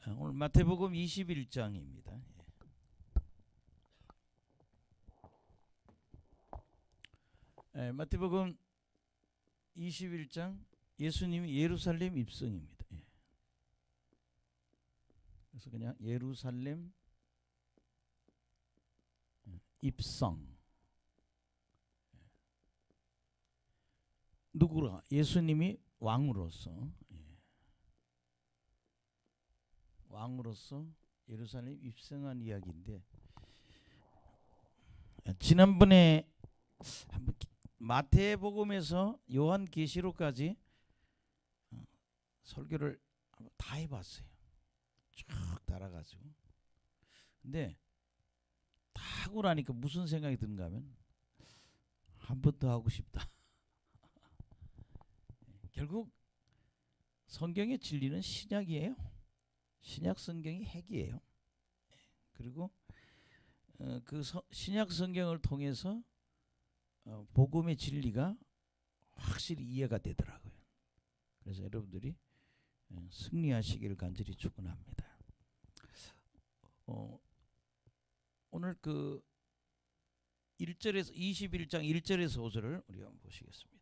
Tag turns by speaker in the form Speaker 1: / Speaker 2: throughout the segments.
Speaker 1: 오늘 마태복음 21장입니다. 마태복음 21장 예수님이 예루살렘 입성입니다. 그래서 그냥 예루살렘 입성. 누구라? 예수님이 왕으로서 예루살렘 입성한 이야기인데, 지난번에 한번 마태복음에서 요한계시록까지 설교를 다 해봤어요. 쭉 달아가지고. 근데 다 하고 나니까 무슨 생각이 드는가 하면 한 번 더 하고 싶다. 결국 성경의 진리는 신약이에요. 신약 성경이 핵이에요. 그리고 그 신약 성경을 통해서 복음의 진리가 확실히 이해가 되더라고요. 그래서 여러분들이 승리하시기를 간절히 축원합니다. 오늘 그 1절에서 21장 1절에서 5절을 우리가 한번 보시겠습니다.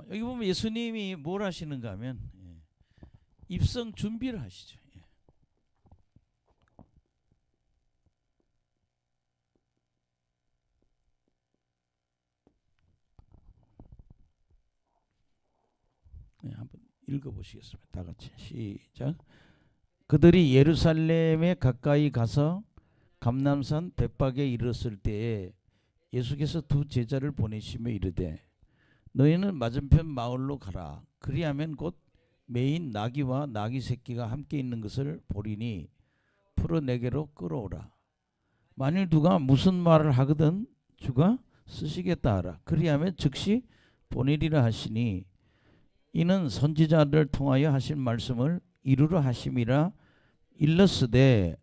Speaker 1: 여기 보면 예수님이 뭘 하시는가 하면 입성 준비를 하시죠. 한번 읽어보시겠습니다. 다 같이 시작. 그들이 예루살렘에 가까이 가서 감람산 벳박에 이르렀을 때에 예수께서 두 제자를 보내시며 이르되 너희는 맞은편 마을로 가라. 그리하면 곧 매인 나귀와 나귀 새끼가 함께 있는 것을 보리니 풀어 내게로 끌어오라. 만일 누가 무슨 말을 하거든 주가 쓰시겠다 하라. 그리하면 즉시 보내리라 하시니 이는 선지자를 통하여 하신 말씀을 이루려 하심이라. 일렀으되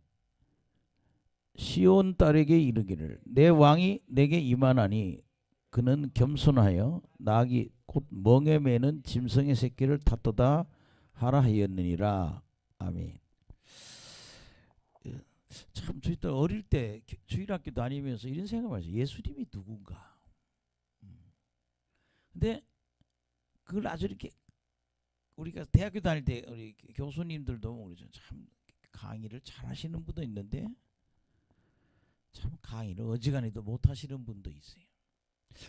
Speaker 1: 시온 딸에게 이르기를 내 왕이 내게 임하나니 그는 겸손하여 나귀 곧 멍에 매는 짐승의 새끼를 탔도다 하라 하였느니라. 아멘. 참 저희 때 어릴 때 주일학교 다니면서 이런 생각을 했어요. 예수님이 누군가. 근데 그걸 아주 이렇게 우리가 대학교 다닐 때 우리 교수님들도 그러죠. 참 강의를 잘 하시는 분도 있는데 참 강의를 어지간히도 못 하시는 분도 있어요.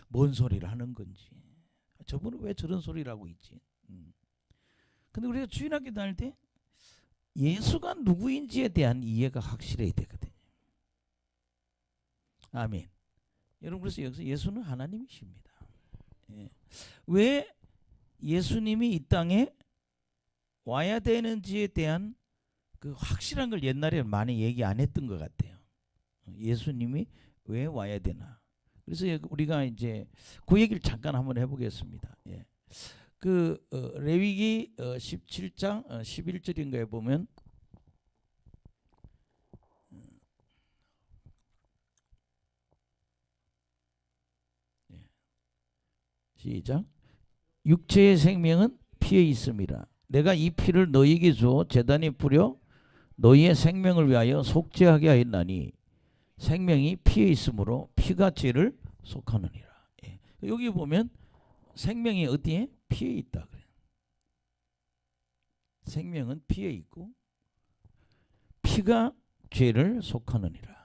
Speaker 1: 뭔 소리를 하는 건지. 저분은 왜 저런 소리를 하고 있지? 근데 우리가 주일학교 다닐 때 예수가 누구인지에 대한 이해가 확실해야 되거든요. 아멘. 여러분, 그래서 여기서 예수는 하나님이십니다. 왜 예수님이 이 땅에 와야 되는지에 대한 그 확실한 걸 옛날에 많이 얘기 안 했던 것 같아요. 예수님이 왜 와야 되나. 그래서 우리가 이제 그 얘기를 잠깐 한번 해보겠습니다. 그 레위기 17장 11절인가에 보면 시작. 육체의 생명은 피에 있음이라. 내가 이 피를 너희에게 주어 제단에 뿌려 너희의 생명을 위하여 속죄하게 하였나니 생명이 피에 있으므로 피가 죄를 속하느니라. 여기 보면 생명이 어디에? 피에 있다 그래요. 생명은 피에 있고 피가 죄를 속하느니라.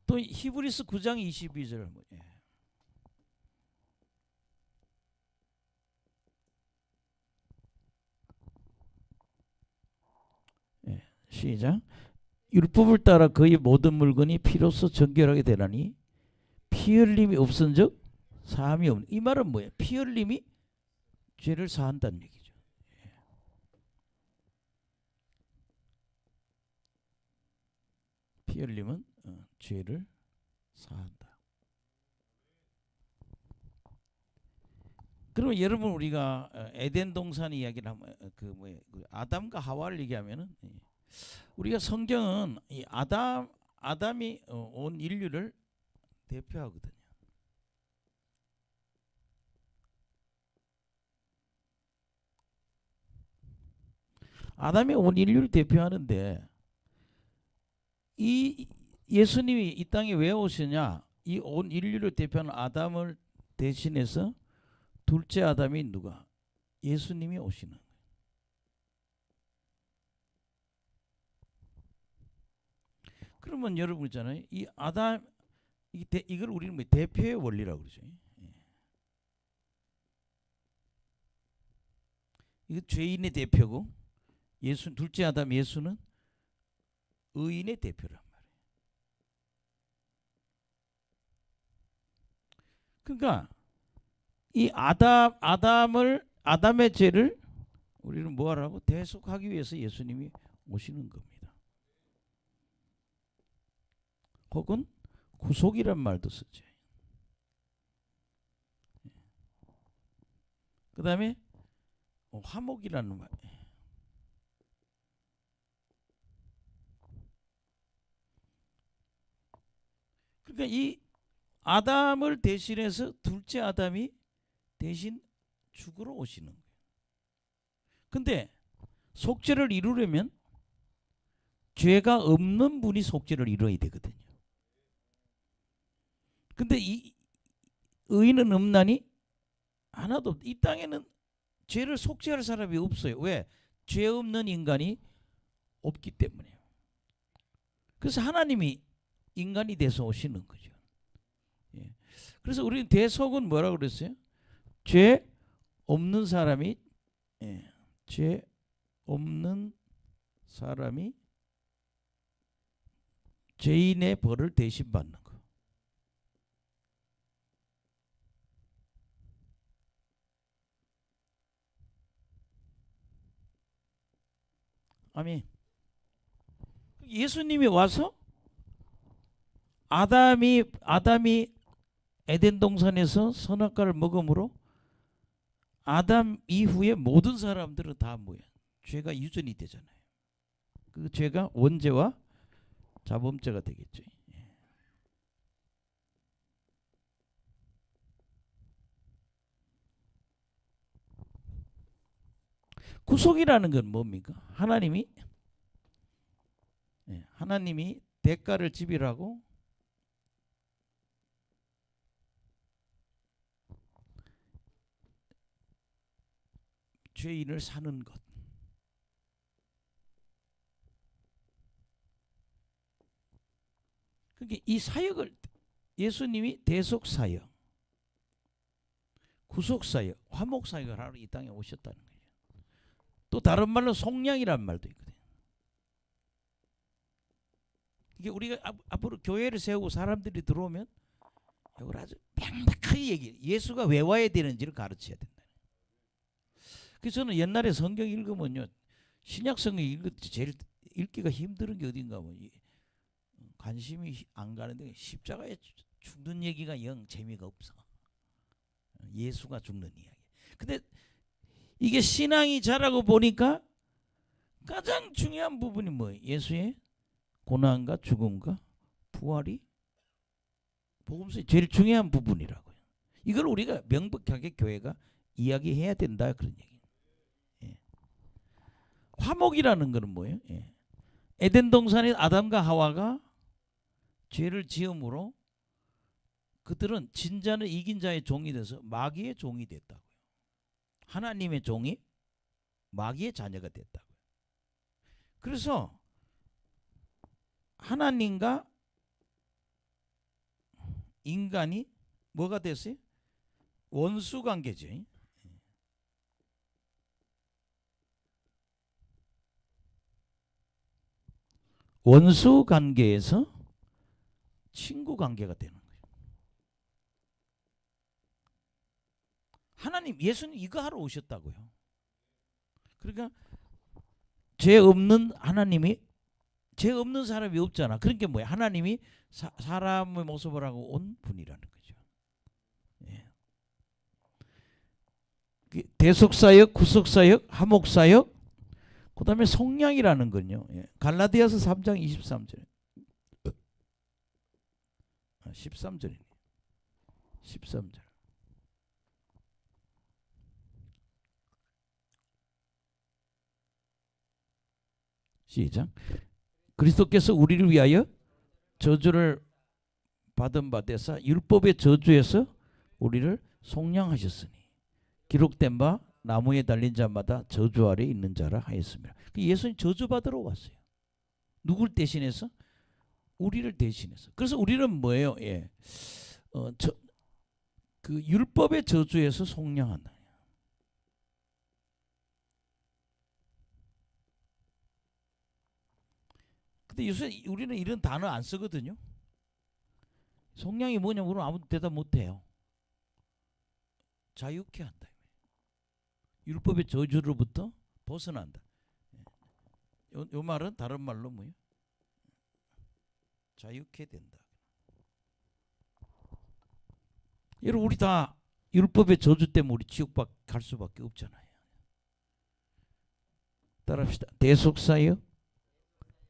Speaker 1: 또 히브리서 9장 22절 시작. 율법을 따라 그의 모든 물건이 피로써 정결하게 되나니 피 흘림이 없은즉 사함이 없는. 이 말은 뭐예요? 피 흘림이 죄를 사한다는 얘기죠. 피 흘림은 죄를 사한다. 그러면 여러분 우리가 에덴 동산 이야기를 하면 그 아담과 하와를 얘기하면은 우리가 성경은 이 아담이 온 인류를 대표하거든요. 아담이 온 인류를 대표하는데 이 예수님이 이 땅에 왜 오시냐? 이 온 인류를 대표하는 아담을 대신해서 둘째 아담이 누가? 예수님이 오시는 거예요. 그러면 여러분 있잖아요. 이 아담 이걸 우리는 뭐 대표의 원리라고 그러죠. 이거 죄인의 대표고 예수 둘째 아담 예수는 의인의 대표란 말이에요. 그러니까 이 아담의 죄를 우리는 뭐하라고 대속하기 위해서 예수님이 오시는 겁니다. 혹은 구속이란 말도 쓰죠. 그 다음에 화목이라는 말. 그러니까 이 아담을 대신해서 둘째 아담이 대신 죽으러 오시는 거예요. 근데 속죄를 이루려면 죄가 없는 분이 속죄를 이루어야 되거든요. 근데 이 의인은 없나니 하나도 이 땅에는 죄를 속죄할 사람이 없어요. 왜? 죄 없는 인간이 없기 때문에요. 그래서 하나님이 인간이 돼서 오시는 거죠. 예. 그래서 우리는 대속은 뭐라고 그랬어요? 죄 없는 사람이 죄 없는 사람이 죄인의 벌을 대신 받는 거. 아멘. 예수님이 와서 아담이 에덴 동산에서 선악과를 먹음으로 아담 이후에 모든 사람들은 다 뭐야? 죄가 유전이 되잖아요. 그 죄가 원죄와 자범죄가 되겠죠. 구속이라는 건 뭡니까? 하나님이 대가를 지불하고 죄인을 사는 것. 그러니까 이 사역을 예수님이 대속 사역, 구속 사역, 화목 사역을 하러 이 땅에 오셨다는 거예요. 또 다른 말로 속량이라는 말도 있거든요. 이게 우리가 앞으로 교회를 세우고 사람들이 들어오면 이걸 아주 명백하게 얘기해. 예수가 왜 와야 되는지를 가르쳐야 된다. 그래서 저는 옛날에 성경 읽으면요, 신약 성경 읽을 때 제일 읽기가 힘든 게 어딘가 하면 관심이 안 가는데 십자가에 죽는 얘기가 영 재미가 없어. 예수가 죽는 이야기. 근데 이게 신앙이 자라고 보니까 가장 중요한 부분이 뭐예요? 예수의 고난과 죽음과 부활이 복음서의 제일 중요한 부분이라고요. 이걸 우리가 명백하게 교회가 이야기해야 된다 그런 얘기예요. 화목이라는 것은 뭐예요? 에덴 동산의 아담과 하와가 죄를 지음으로 그들은 진자는 이긴 자의 종이 돼서 마귀의 종이 됐다고요. 하나님의 종이 마귀의 자녀가 됐다고요. 그래서 하나님과 인간이 뭐가 됐어요? 원수 관계죠. 원수 관계에서 친구 관계가 되는 거예요. 하나님, 예수님 이거 하러 오셨다고요. 그러니까 죄 없는 하나님이 죄 없는 사람이 없잖아. 그러니까 뭐야? 하나님이 사람의 모습을 하고 온 분이라는 거죠. 예. 대속사역, 구속사역, 하목사역, 그 다음에 속량이라는 건요. 갈라디아서 3장 23절. 13절이네. 13절. 시작. 그리스도께서 우리를 위하여 저주를 받은 바 되사 율법의 저주에서 우리를 속량하셨으니 기록된 바 나무에 달린 자마다 저주 아래 있는 자라 하였습니다. 예수님 저주받으러 왔어요. 누굴 대신해서? 우리를 대신해서. 그래서 우리는 뭐예요? 그 율법의 저주에서 속량한다. 근데 요새 우리는 이런 단어 안 쓰거든요. 속량이 뭐냐고 물으면 아무도 대답 못해요. 자유케 한다. 율법의 저주로부터 벗어난다. 요 말은 다른 말로 뭐예요? 자유케 된다. 여러분 우리 다 율법의 저주 때문에 우리 지옥 갈 수밖에 없잖아요. 따라합시다. 대속사역,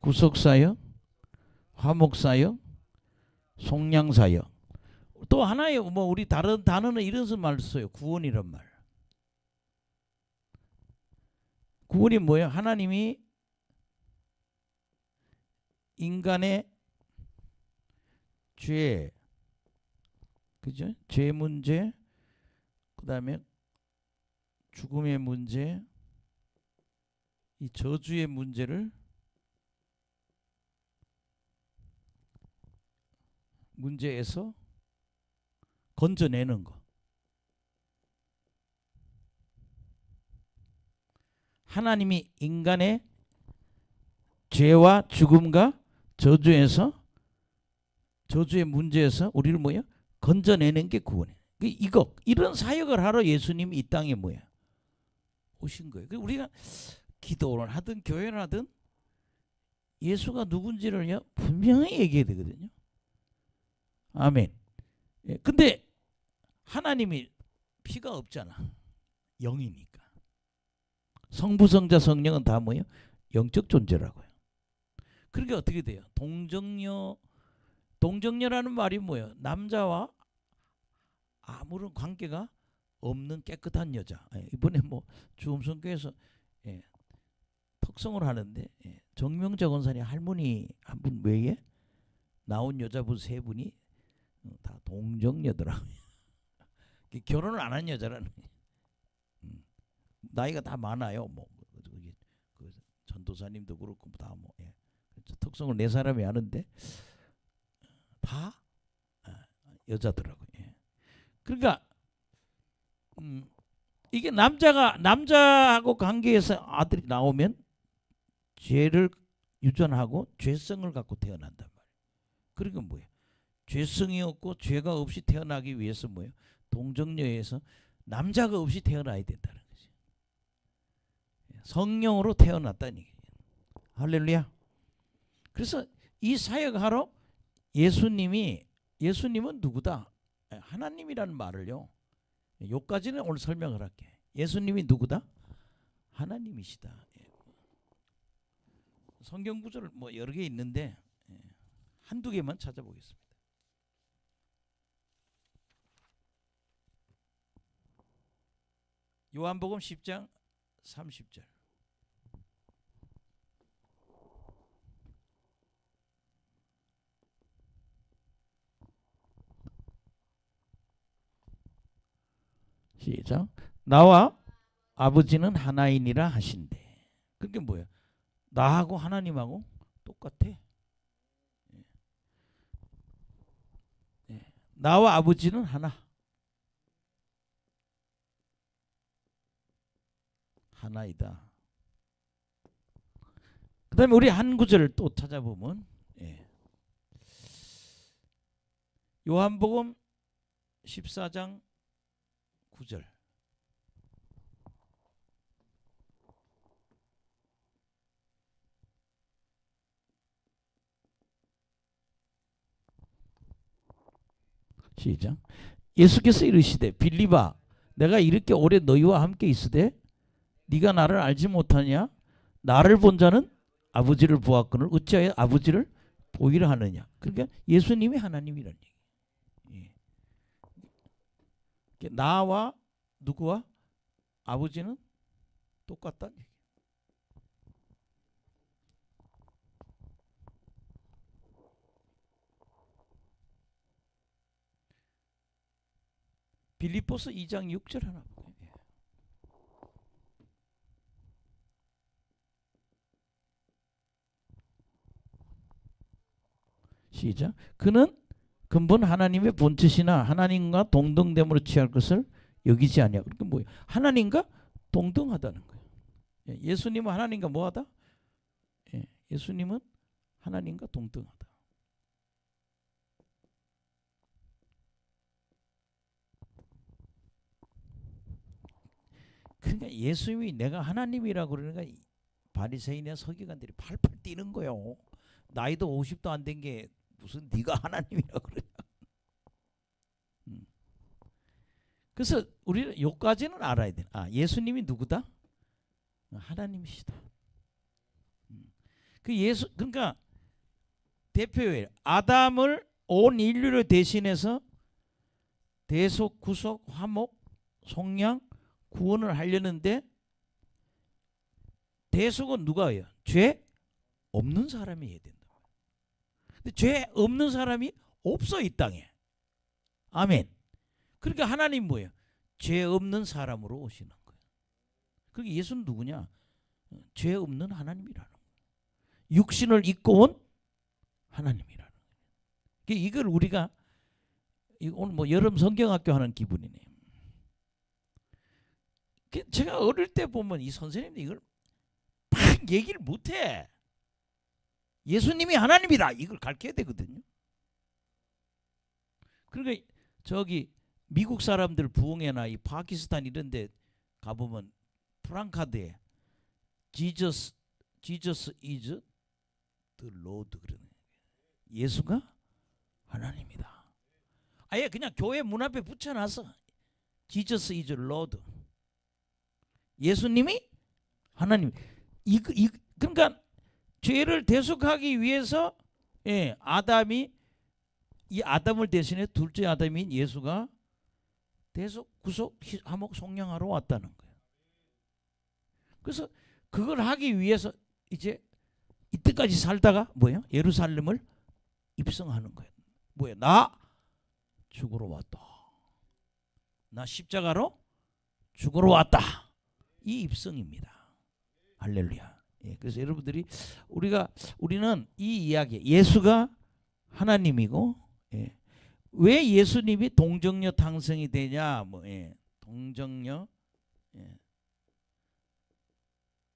Speaker 1: 구속사역, 화목사역, 속량사역. 또 하나요. 뭐 우리 다른 단어는 이런 말 써요. 구원이란 말. 구원이 뭐예요? 하나님이 인간의 죄, 그죠? 죄 문제, 그 다음에 죽음의 문제, 이 저주의 문제를 문제에서 건져내는 거. 하나님이 인간의 죄와 죽음과 저주의 문제에서 우리를 뭐야? 건져내는 게 구원이에요. 이런 사역을 하러 예수님이 이 땅에 뭐야? 오신 거예요. 우리가 기도를 하든 교회를 하든 예수가 누군지를 분명히 얘기해야 되거든요. 아멘. 근데 하나님이 피가 없잖아. 영이니까. 성부, 성자, 성령은 다 뭐예요? 영적 존재라고요. 그러니까 어떻게 돼요? 동정녀라는 말이 뭐예요? 남자와 아무런 관계가 없는 깨끗한 여자. 이번에 뭐 주음성교에서 특성을 하는데 정명자 권사님 할머니 한 분 외에 나온 여자분 세 분이 다 동정녀더라고요. 결혼을 안 한 여자라는 나이가 다 많아요. 뭐 그 전도사님도 그렇고 다 뭐 특성을 네 사람이 아는데 다 여자더라고요. 그러니까 이게 남자하고 관계에서 아들이 나오면 죄를 유전하고 죄성을 갖고 태어난단 말이에요. 그러니까 뭐예요? 죄성이 없고 죄가 없이 태어나기 위해서 뭐예요? 동정녀에서 남자가 없이 태어나야 된다는 거죠. 성령으로 태어났다는 얘기예요. 할렐루야. 그래서 이 사역하러 예수님은 누구다? 하나님이라는 말을요. 여기까지는 오늘 설명을 할게. 예수님이 누구다? 하나님이시다. 성경 구절 뭐 여러 개 있는데 한두 개만 찾아보겠습니다. 요한복음 10장 30절. 시작. 나와 아버지는 하나이니라 하신대. 그게 뭐예요? 나하고 하나님하고 똑같아. 나와 아버지는 하나이다. 그 다음에 우리 한 구절을 또 찾아보면 요한복음 14장 9절. 시작. 예수께서 이르시되 빌립아 내가 이렇게 오래 너희와 함께 있으되 네가 나를 알지 못하냐? 나를 본 자는 아버지를 보았거늘 어찌하여 아버지를 보이려 하느냐? 그러니까 예수님이 하나님이라는 얘기. 예. 나와 누구와 아버지는 똑같다는 얘기. 빌립보서 2장 6절 하나 보세요. 시작. 그는 근본 하나님의 본체시나 하나님과 동등됨으로 취할 것을 여기지 아니하고. 그러니까 뭐예요? 하나님과 동등하다는 거예요. 예수님은 하나님과 뭐하다? 예수님은 하나님과 동등하다. 그러니까 예수님이 내가 하나님이라고 그러니까 바리새인이나 서기관들이 팔팔 뛰는 거예요. 나이도 50도 안 된 게 무슨 네가 하나님이라고 그러냐. 그래서 우리는 요까지는 알아야 돼. 예수님이 누구다? 하나님이시다. 그 예수 그러니까 대표예요. 아담을 온 인류를 대신해서 대속, 구속, 화목, 속량, 구원을 하려는데 대속은 누가 해요? 죄 없는 사람이 해야 된다. 근데 죄 없는 사람이 없어 이 땅에. 아멘. 그러니까 하나님 뭐예요? 죄 없는 사람으로 오시는 거예요. 그러니까 예수는 누구냐? 죄 없는 하나님이라는 거예요. 육신을 입고 온 하나님이라는 거예요. 그러니까 이걸 우리가 오늘 뭐 여름 성경학교 하는 기분이네요. 제가 어릴 때 보면 이 선생님들이 이걸 막 얘기를 못해. 예수님이 하나님이다 이걸 가르쳐야 되거든요. 그러니까 저기 미국 사람들 부흥회나 이 파키스탄 이런 데 가보면 프랑카드에 Jesus is the Lord 그러네. 예수가 하나님이다. 아예 그냥 교회 문 앞에 붙여놨어. Jesus is the Lord. 예수님이 하나님. 그러니까 죄를 대속하기 위해서 아담이 이 아담을 대신해 둘째 아담인 예수가 대속, 구속, 화목, 속량하러 왔다는 거예요. 그래서 그걸 하기 위해서 이제 이때까지 살다가 뭐예요? 예루살렘을 입성하는 거예요. 뭐예요? 나 죽으러 왔다. 나 십자가로 죽으러 왔다. 이 입성입니다. 할렐루야. 그래서 여러분들이 우리는 이 이야기 예수가 하나님이고 왜 예수님이 동정녀 탄생이 되냐?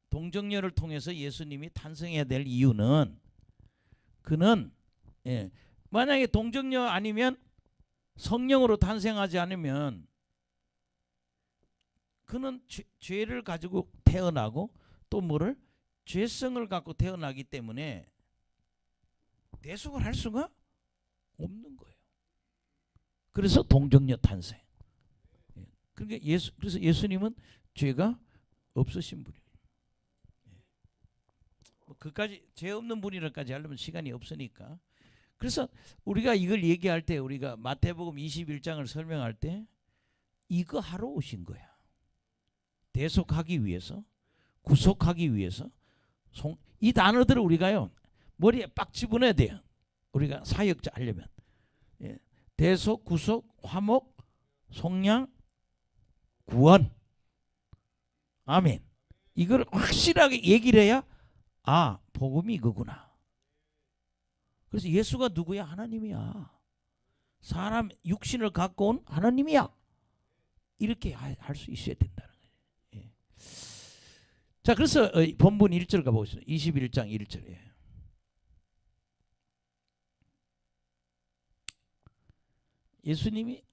Speaker 1: 동정녀를 통해서 예수님이 탄생해야 될 이유는 그는 만약에 동정녀 아니면 성령으로 탄생하지 않으면 그는 죄를 가지고 태어나고 또 뭐를 죄성을 갖고 태어나기 때문에 대속을 할 수가 없는 거예요. 그래서 동정녀 탄생. 그러니까 그래서 예수님은 죄가 없으신 분이에요. 그까지 죄 없는 분이라까지 하려면 시간이 없으니까. 그래서 우리가 이걸 얘기할 때 우리가 마태복음 21장을 설명할 때 이거 하러 오신 거야. 대속하기 위해서, 구속하기 위해서. 이 단어들을 우리가요 머리에 빡 집어넣어야 돼요. 우리가 사역자 하려면 대속, 구속, 화목, 속량, 구원. 아멘. 이걸 확실하게 얘기를 해야 복음이 이거구나. 그래서 예수가 누구야? 하나님이야. 사람 육신을 갖고 온 하나님이야. 이렇게 할 수 있어야 된다는 거예요. 자, 그래서 본문 1절 가보겠습니다. 21장 1절에 예수님이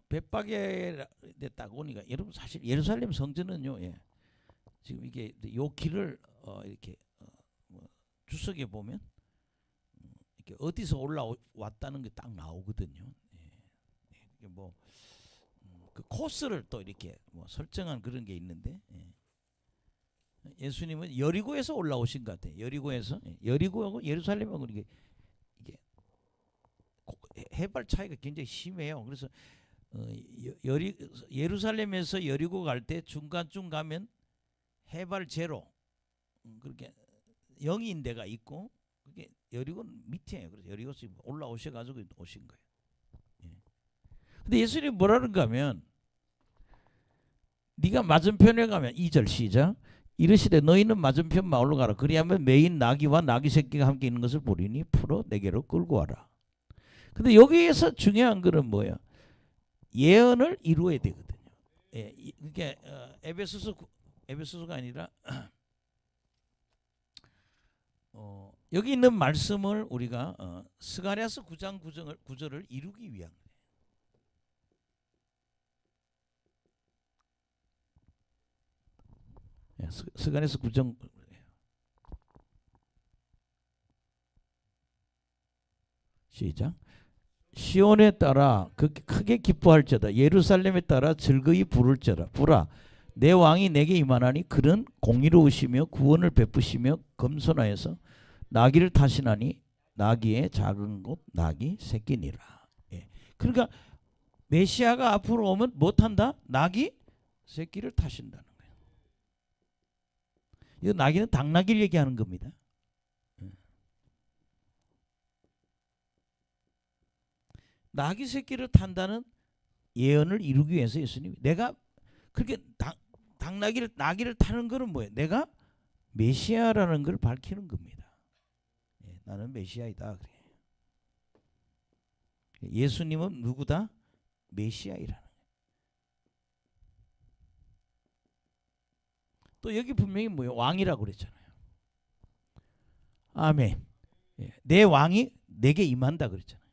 Speaker 1: 벳바게 딱 오니까 여러분 사실 예루살렘 성전은요 지금 이게 요 길을 이렇게 주석에 보면 이렇게 어디서 올라왔다는 게 딱 나오거든요. 그 코스를 또 이렇게 뭐 설정한 그런 게 있는데, 예수님은 여리고에서 올라오신 것 같아요. 여리고에서, 여리고하고 예루살렘하고 이게 해발 차이가 굉장히 심해요. 그래서 예루살렘에서 여리고 갈 때 중간쯤 가면 해발 제로, 그렇게 0인 데가 있고, 그게 여리고는 밑이에요. 그래서 여리고에서 올라오셔가지고 오신 거예요. 근데 예수님이 뭐라는가 하면, 네가 맞은편에 가면 2절 시작. 이르시되 너희는 맞은편 마을로 가라. 그리하면 매인 나귀와 나귀 새끼가 함께 있는 것을 보리니 풀어 내게로 끌고 와라. 근데 여기에서 중요한 거는 뭐예요? 예언을 이루어야 되거든요. 이게 에베소서가 아니라 여기 있는 말씀을 우리가 스가랴서 9장 9절을 이루기 위한 거예요. 스가랴서 9장 시작. 시온에 따라 크게 기뻐할지어다. 예루살렘에 따라 즐거이 부를지어다. 부라 내 왕이 내게 임하나니 그는 공의로우시며 구원을 베푸시며 겸손하여서 나귀를 타시나니 나귀의 작은 것 나귀 새끼니라. 그러니까 메시아가 앞으로 오면 뭐 탄다? 나귀 새끼를 타신다는 거예요. 이 나귀는 당나귀를 얘기하는 겁니다. 나귀 새끼를 탄다는 예언을 이루기 위해서 예수님이, 내가 그렇게 나귀를 타는 거는 뭐예요? 내가 메시아라는 걸 밝히는 겁니다. 나는 메시아이다. 그래. 예수님은 누구다? 메시아이라는 거예요. 또 여기 분명히 뭐예요? 왕이라고 그랬잖아요. 아멘. 내 왕이 내게 임한다 그랬잖아요.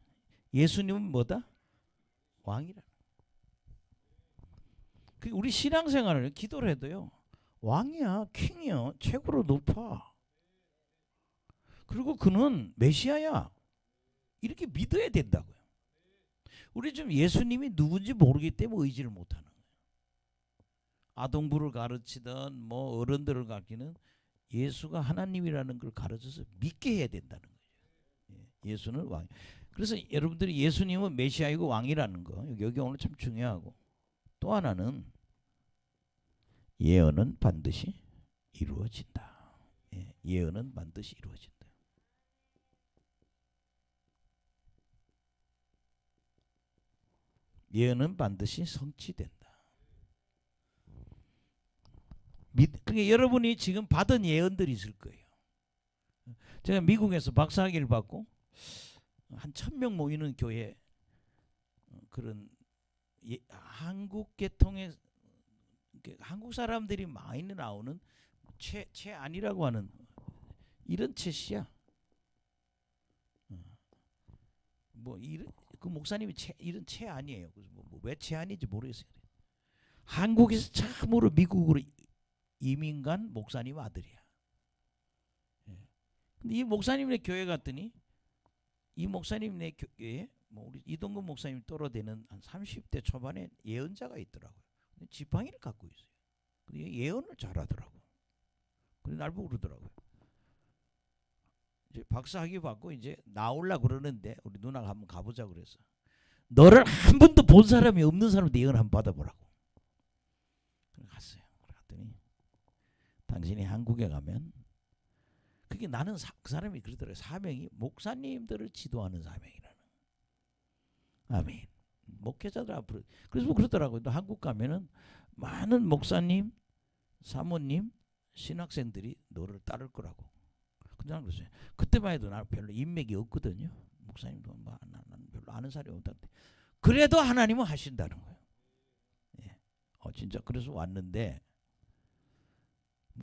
Speaker 1: 예수님은 뭐다? 왕이라. 우리 신앙생활을 기도를 해도요, 왕이야, 킹이야, 최고로 높아. 그리고 그는 메시아야. 이렇게 믿어야 된다고요. 우리 좀 예수님이 누군지 모르기 때문에 의지를 못하는 거예요. 아동부를 가르치든 뭐 어른들을 가르치는, 예수가 하나님이라는 걸 가르쳐서 믿게 해야 된다는 거예요. 예수는 왕. 그래서 여러분들이 예수님은 메시아이고 왕이라는 거, 여기 오늘 참 중요하고, 또 하나는 예언은 반드시 이루어진다. 예언은 반드시 이루어진다. 예언은 반드시 성취된다. 그러니까 여러분이 지금 받은 예언들이 있을 거예요. 제가 미국에서 박사학위를 받고 한 1000명 모이는 교회, 그런 한국 계통의 한국 사람들이 많이 나오는 최안이라고 하는 이런 채시야. 뭐 그 목사님이 이런 최안이에요. 그래서 왜 최안인지 모르겠어요. 한국에서 참으로 미국으로 이민 간 목사님 아들이야. 근데 이 목사님네 교회 갔더니, 이 목사님네 교회에 뭐 우리 이동근 목사님 떨어대는 한 30대 초반에 예언자가 있더라고요. 근데 지팡이를 갖고 있어요. 근데 예언을 잘하더라고. 근데 날 보고 그러더라고요. 이제 박사학위 받고 이제 나올라 그러는데 우리 누나가 한번 가보자 그래서, 너를 한 번도 본 사람이 없는 사람한테 예언 한번 받아보라고. 그래 갔어요. 갔더니 당신이 한국에 가면, 그게 나는 그 사람이 그러더라고요. 사명이 목사님들을 지도하는 사명이라는. 아멘. 목회자들 앞으로. 그래서 뭐 그러더라고요. 또 한국 가면은 많은 목사님, 사모님, 신학생들이 너를 따를 거라고. 근데 나는 그랬어요. 그때만 해도 나는 별로 인맥이 없거든요. 목사님도 뭐 나는 별로 아는 사람이 없다는데, 그래도 하나님은 하신다는 거예요. 진짜 그래서 왔는데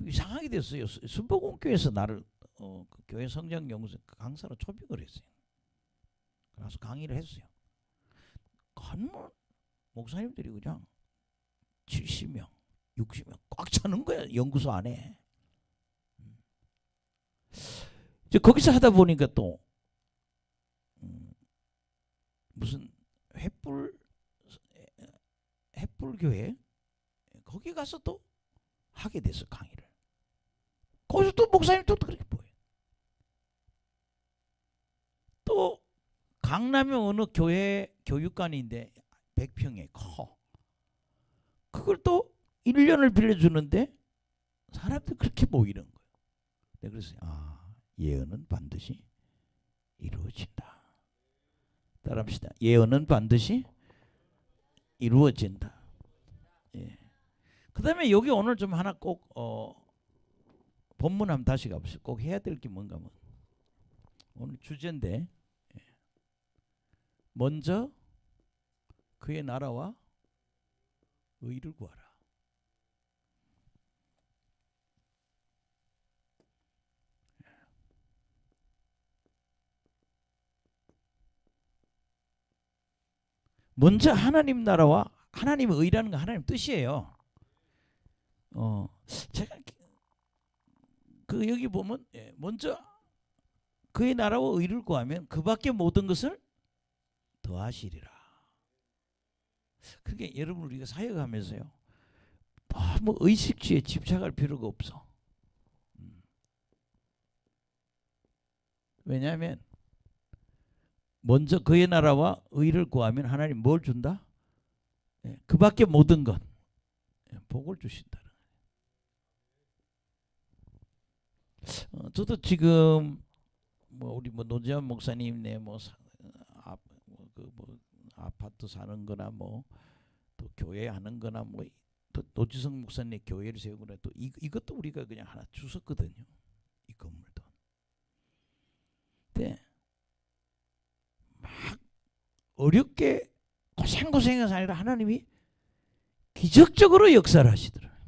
Speaker 1: 이상하게 됐어요. 순복음교회에서 나를 그 교회 성장연구소 강사로 초빙을 했어요. 그래서 강의를 했어요. 목사님들이 그냥 70명, 60명 꽉 차는 거야, 연구소 안에. 이제 거기서 하다 보니까 또 무슨 횃불 촛불교회 거기 가서 또 하게 돼서 강의를. 거기서 또 목사님 또 그렇게 보여요. 또 강남의 어느 교회 교육관인데 100평에 커. 그걸 또 1년을 빌려주는데 사람들이 그렇게 모이는 거예요. 네, 그래서 예언은 반드시 이루어진다. 따라합시다. 예언은 반드시 이루어진다. 예. 그 다음에 여기 오늘 좀 하나 꼭 본문 한번 다시 가보시죠. 꼭 해야 될 게 뭔가 뭐. 오늘 주제인데 먼저 그의 나라와 의를 구하라. 먼저 하나님 나라와 하나님의 의라는 건 하나님 뜻이에요. 제가 그 여기 보면 먼저 그의 나라와 의를 구하면 그밖에 모든 것을 더하시리라. 그러니까 여러분 우리가 사역하면서요 너무 의식주의에 집착할 필요가 없어. 왜냐하면 먼저 그의 나라와 의를 구하면 하나님 뭘 준다? 그밖에 모든 것 복을 주신다는 거예요. 저도 지금 우리 노재환 목사님 아파트 사는 거나 또 교회 하는 거나 또 노지성 목사님 교회를 세우거나 또 이것도 우리가 그냥 하나 주웠거든요. 이 건물도. 근데 막 어렵게 고생해서 아니라 하나님이 기적적으로 역사를 하시더라고요.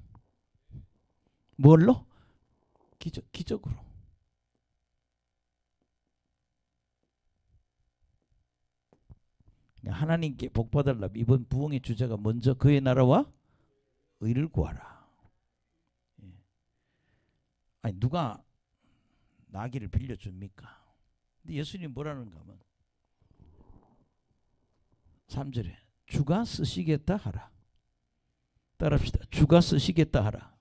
Speaker 1: 뭘로? 기적으로. 하나님께 복 받으려면 이번 부흥의 주제가 먼저 그의 나라와 의를 구하라. 아니 누가 나귀를 빌려줍니까? 근데 예수님 뭐라는가 하면 3절에 주가 쓰시겠다 하라. 따라합시다. 주가 쓰시겠다 하라.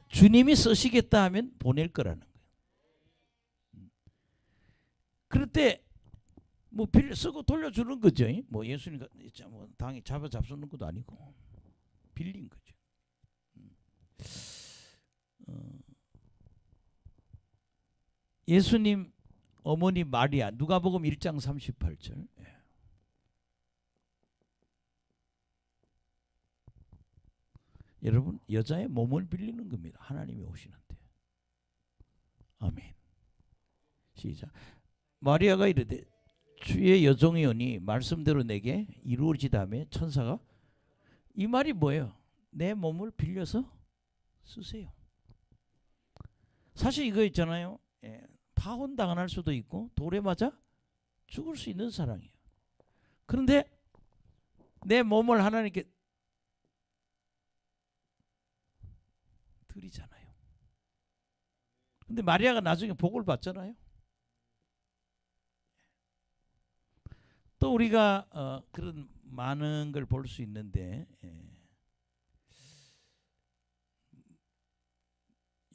Speaker 1: 주님이 쓰시겠다 하면 보낼 거라는 거예요. 그럴 때 빌려 쓰고 돌려주는 거죠. 예수님 당이 잡수는 것도 아니고 빌린 거죠. 예수님 어머니 마리아 누가복음 1장 38절. 여러분 여자의 몸을 빌리는 겁니다. 하나님이 오시는데. 아멘. 시작. 마리아가 이르되 주의 여종이오니 말씀대로 내게 이루어지다며 천사가 이 말이 뭐예요? 내 몸을 빌려서 쓰세요. 사실 이거 있잖아요. 파혼 당할 수도 있고 돌에 맞아 죽을 수 있는 사랑이에요. 그런데 내 몸을 하나님께 드리잖아요. 근데 마리아가 나중에 복을 받잖아요. 또 우리가 그런 많은 걸 볼 수 있는데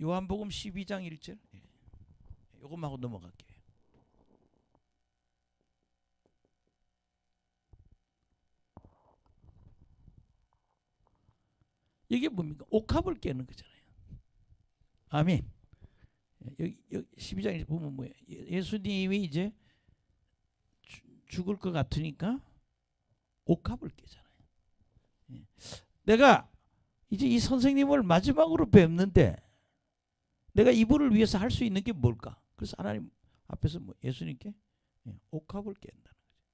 Speaker 1: 요한복음 12장 1절 요것만 하고 넘어갈게요. 이게 뭡니까? 옥합을 깨는 거잖아요. 아멘. 여기 12장에 보면 뭐예요? 예수님이 이제 죽을 것 같으니까 옥합을 깨잖아요. 내가 이제 이 선생님을 마지막으로 뵙는데 내가 이분을 위해서 할 수 있는 게 뭘까? 그래서 하나님 앞에서 예수님께 옥합을 깬다는 거죠.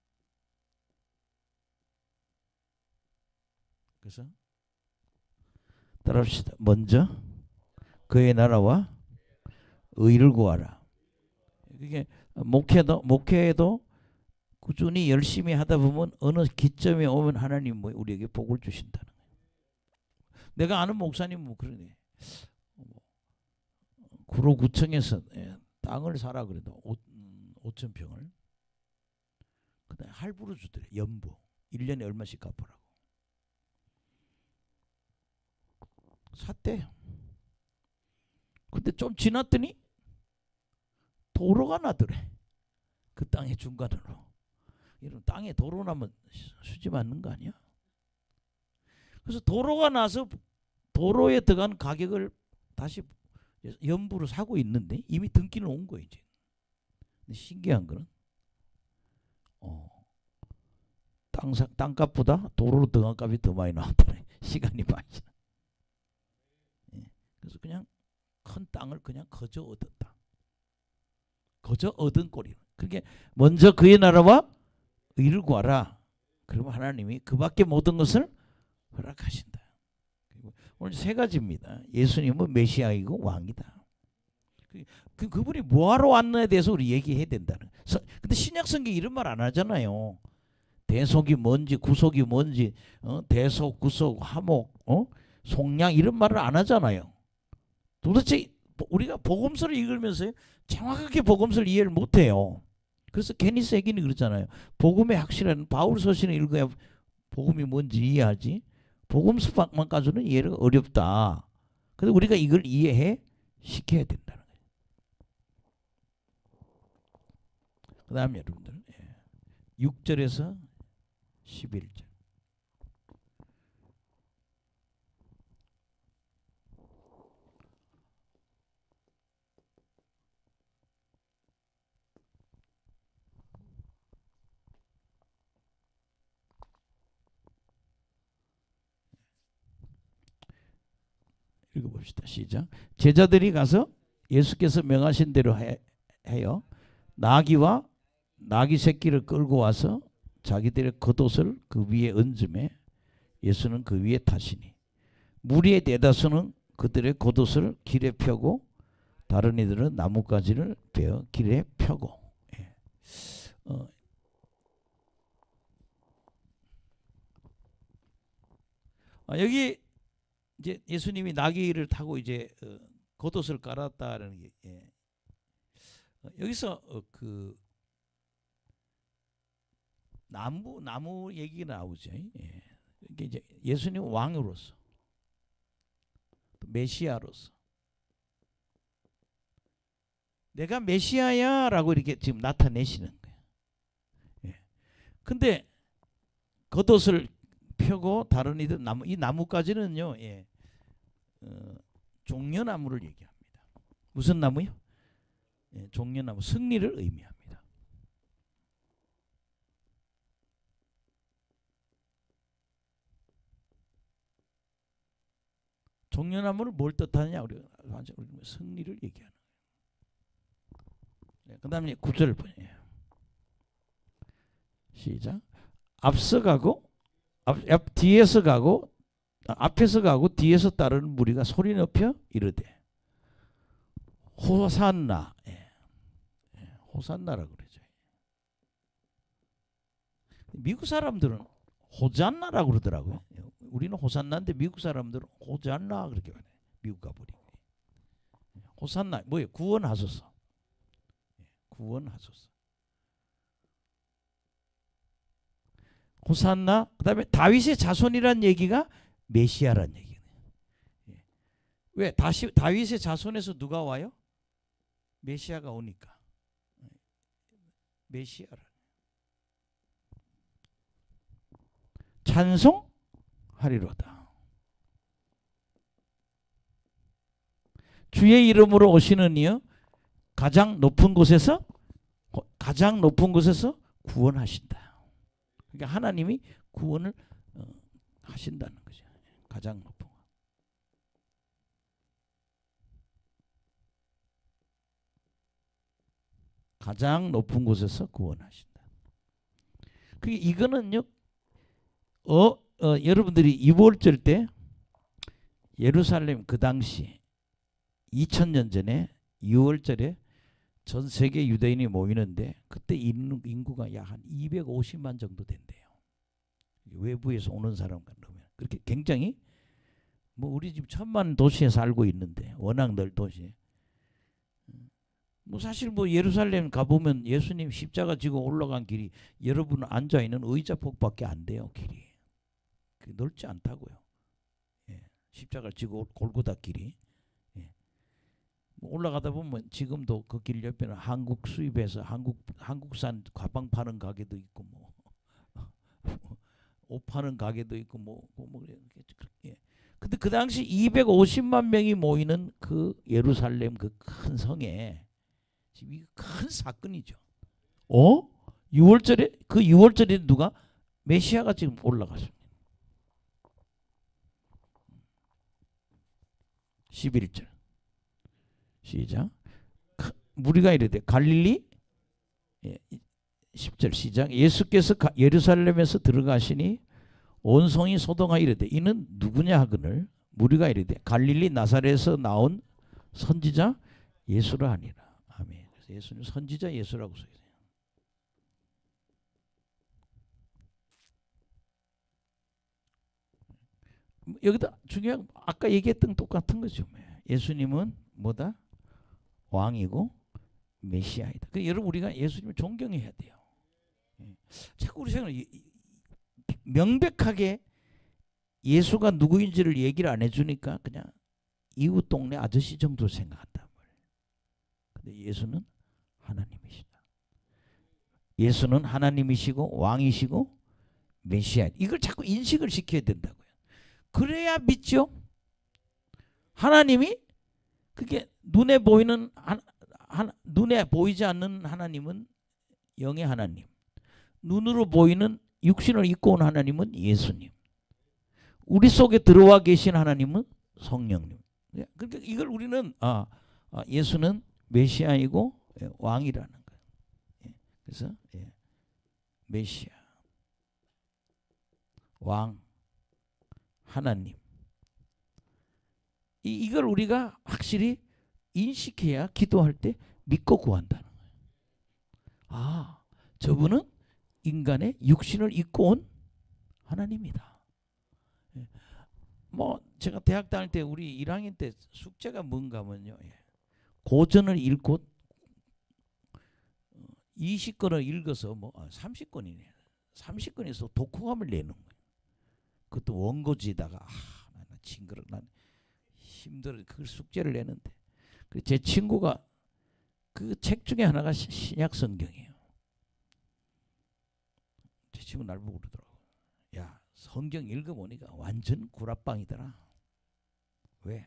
Speaker 1: 그래서 따라합시다. 먼저 그의 나라와 의를 구하라. 그게 목회도 꾸준히 열심히 하다 보면 어느 기점에 오면 하나님 우리에게 복을 주신다는 거예요. 내가 아는 목사님 그러네. 구로구청에서 땅을 사라 그래도 5,000평을 그다음에 할부로 주더래. 연부 1년에 얼마씩 갚으라고. 샀대요. 근데 좀 지났더니 도로가 나더래. 그 땅의 중간으로. 이런 땅에 도로 나면 수지 맞는 거 아니야? 그래서 도로가 나서 도로에 들어간 가격을 다시 연부로 사고 있는데 이미 등기는 온 거예요. 이제. 근데 신기한 거는 땅값보다 도로로 들어간 값이 더 많이 나왔더래. 시간이 많이 지나. 예. 그래서 그냥 큰 땅을 그냥 거저 얻었다. 거저 얻은 꼴이에요. 그게 먼저 그의 나라와 의를 구하라. 그러면 하나님이 그밖에 모든 것을 허락하신다. 오늘 세 가지입니다. 예수님은 메시아이고 왕이다. 그분이 뭐하러 왔느냐에 대해서 우리 얘기해야 된다는. 근데 신약 성경 이런 말 안 하잖아요. 대속이 뭔지 구속이 뭔지 대속 구속 화목 속량 이런 말을 안 하잖아요. 도대체 우리가 복음서를 읽으면서 정확하게 복음서를 이해를 못해요. 그래서 케니스 에긴이 그러잖아요. 복음의 확실한 바울 서신을 읽어야 복음이 뭔지 이해하지. 복음서만 가지고는 이해가 어렵다. 그래서 우리가 이걸 이해해 시켜야 된다는 거예요. 그 다음에 여러분들 6절에서 11절. 읽어봅시다. 시작. 제자들이 가서 예수께서 명하신 대로 해요. 나귀와 나귀 새끼를 끌고 와서 자기들의 겉옷을 그 위에 얹음에 예수는 그 위에 타시니 무리의 대다수는 그들의 겉옷을 길에 펴고 다른 이들은 나뭇가지를 베어 길에 펴고. 예. 여기 이제 예수님이 나귀를 타고 이제 겉옷을 깔았다라는 게 여기서 그 나무 얘기가 나오죠. 예. 이게 이제 예수님 왕으로서 메시아로서 내가 메시아야라고 이렇게 지금 나타내시는 거예요. 예. 근데 겉옷을 펴고 다른 이들 이 나무까지는요. 예. 종려나무를 얘기합니다. 무슨 나무요? 예, 종려나무 승리를 의미합니다. 종려나무를 뭘 뜻하느냐? 우리가 승리를 얘기하는 거예요. 네, 그 다음에 9절 보세요. 시작. 앞서 가고 뒤에서 가고 앞에서 가고 뒤에서 따르는 무리가 소리 높여 이르되 호산나. 호산나라고 그러죠. 미국 사람들은 호잔나라고 그러더라고요. 우리는 호산나인데 미국 사람들은 호잔나 그렇게 말해요. 미국 가버리. 호산나 뭐예요? 구원하소서. 구원하소서. 호산나. 그다음에 다윗의 자손이란 얘기가 메시아란 얘기예요. 왜? 다윗의 자손에서 누가 와요? 메시아가 오니까. 메시아라. 찬송하리로다. 주의 이름으로 오시는 이여 가장 높은 곳에서 구원하신다. 그러니까 하나님이 구원을 하신다는 거죠. 가장 높은 곳. 가장 높은 곳에서 구원하신다. 이거는요. 여러분들이 2월절 때 예루살렘 그 당시 2000년 전에 6월절에 전 세계 유대인이 모이는데 그때 인구가 약 한 250만 정도 된대요. 외부에서 오는 사람과 넣으면 그렇게 굉장히 우리 지금 1000만 도시에 살고 있는데 워낙 넓은 도시에 사실 예루살렘 가보면 예수님 십자가 지고 올라간 길이 여러분 앉아있는 의자 폭밖에 안 돼요. 길이 넓지 않다고요. 예, 십자가를 지고 골고다 길이. 예. 뭐 올라가다 보면 지금도 그 길 옆에는 한국 수입해서 한국산 가방 파는 가게도 있고 뭐 옷 파는 가게도 있고 예. 근데 그 당시 250만 명이 모이는 그 예루살렘 그 큰 성에 지금 이거 큰 사건이죠. 6월절에 그 6월절에 누가 메시아가 지금 올라갔습니다. 11절 시작. 무리가 이르되 갈릴리 10절 시작. 예수께서 예루살렘에서 들어가시니 온 성이 소동하여 이르되 이는 누구냐 하거늘 무리가 이르되 갈릴리 나사렛에서 나온 선지자 예수라 하니라. 아멘. 그래서 예수는 선지자 예수라고 써 있어요. 여기다 중요한 아까 얘기했던 똑같은 거죠. 예수님은 뭐다? 왕이고 메시아이다. 그 여러분 우리가 예수님을 존경해야 돼요. 자꾸 우리 생각은 명백하게 예수가 누구인지를 얘기를 안 해주니까 그냥 이웃 동네 아저씨 정도 생각한단 말이에요. 근데 예수는 하나님이시다. 예수는 하나님이시고 왕이시고 메시아. 이걸 자꾸 인식을 시켜야 된다고요. 그래야 믿죠. 하나님이 그게 눈에 보이는 눈에 보이지 않는 하나님은 영의 하나님. 눈으로 보이는 육신을 입고 온 하나님은 예수님. 우리 속에 들어와 계신 하나님은 성령님. 그러니까 이걸 우리는 예수는 메시아이고 왕이라는 거예요. 그래서 메시아, 왕, 하나님. 이걸 우리가 확실히 인식해야 기도할 때 믿고 구한다는 거예요. 저분은 인간의 육신을 입고 온 하나님이다. 뭐 제가 대학 다닐 때 우리 1학년 때 숙제가 뭔가 하면요. 고전을 읽고 20권을 읽어서 뭐 30권이네. 30권에서 독후감을 내는 거예요. 그것도 원고지에다가 나 징그러 난 힘들어 그 숙제를 내는데 제 친구가 그 책 중에 하나가 신약 성경이에요. 제 친구 날 보고 그러더라고. 야 성경 읽어보니까 완전 구라빵이더라. 왜?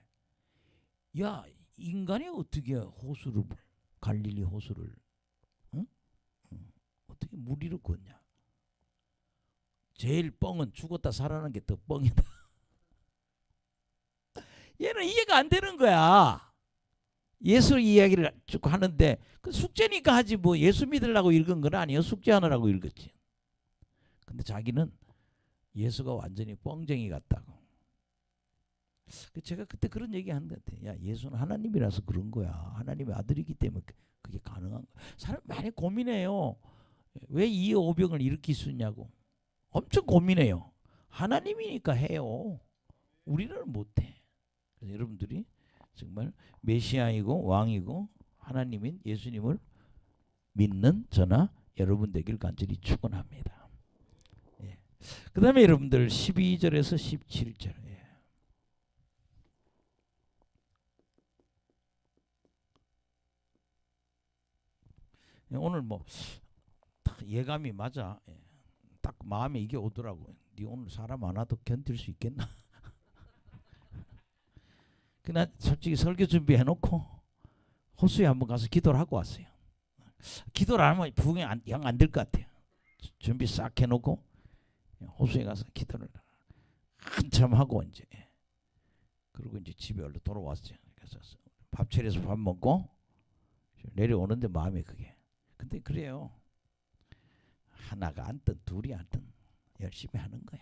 Speaker 1: 야 인간이 어떻게 호수를 갈릴리 호수를 어떻게 물 위로 걷냐? 제일 뻥은 죽었다 살아나는 게 더 뻥이다. 얘는 이해가 안 되는 거야. 예수 이야기를 쭉 하는데 그 숙제니까 하지 뭐 예수 믿으려고 읽은 건 아니에요. 숙제하느라고 읽었지. 근데 자기는 예수가 완전히 뻥쟁이 같다고. 제가 그때 그런 얘기 하는 것 같아. 야 예수는 하나님이라서 그런 거야. 하나님의 아들이기 때문에 그게 가능한 거야. 사람 많이 고민해요. 왜 이 오병을 일으킬 수 있냐고. 엄청 고민해요. 하나님이니까 해요. 우리는 못해. 그래서 여러분들이 정말 메시아이고 왕이고 하나님인 예수님을 믿는 저나 여러분 되길 간절히 축원합니다. 그 다음에 여러분들 12절에서 17절. 오늘 뭐 예감이 맞아. 딱 마음에 이게 오더라고요. 네 오늘 사람 안 와도 견딜 수 있겠나? 그나 솔직히 설교 준비해놓고 호수에 한번 가서 기도를 하고 왔어요. 기도를 안 하면 부흥이 영 안 될 것 같아요. 준비 싹 해놓고 호수에 가서 기도를 한참 하고 이제 그리고 이제 집에 얼른 돌아왔어요. 그래서 밥 차려서 밥 먹고 내려오는데 마음에 그게. 근데 그래요. 하나가 앉든 둘이 앉든 열심히 하는 거야.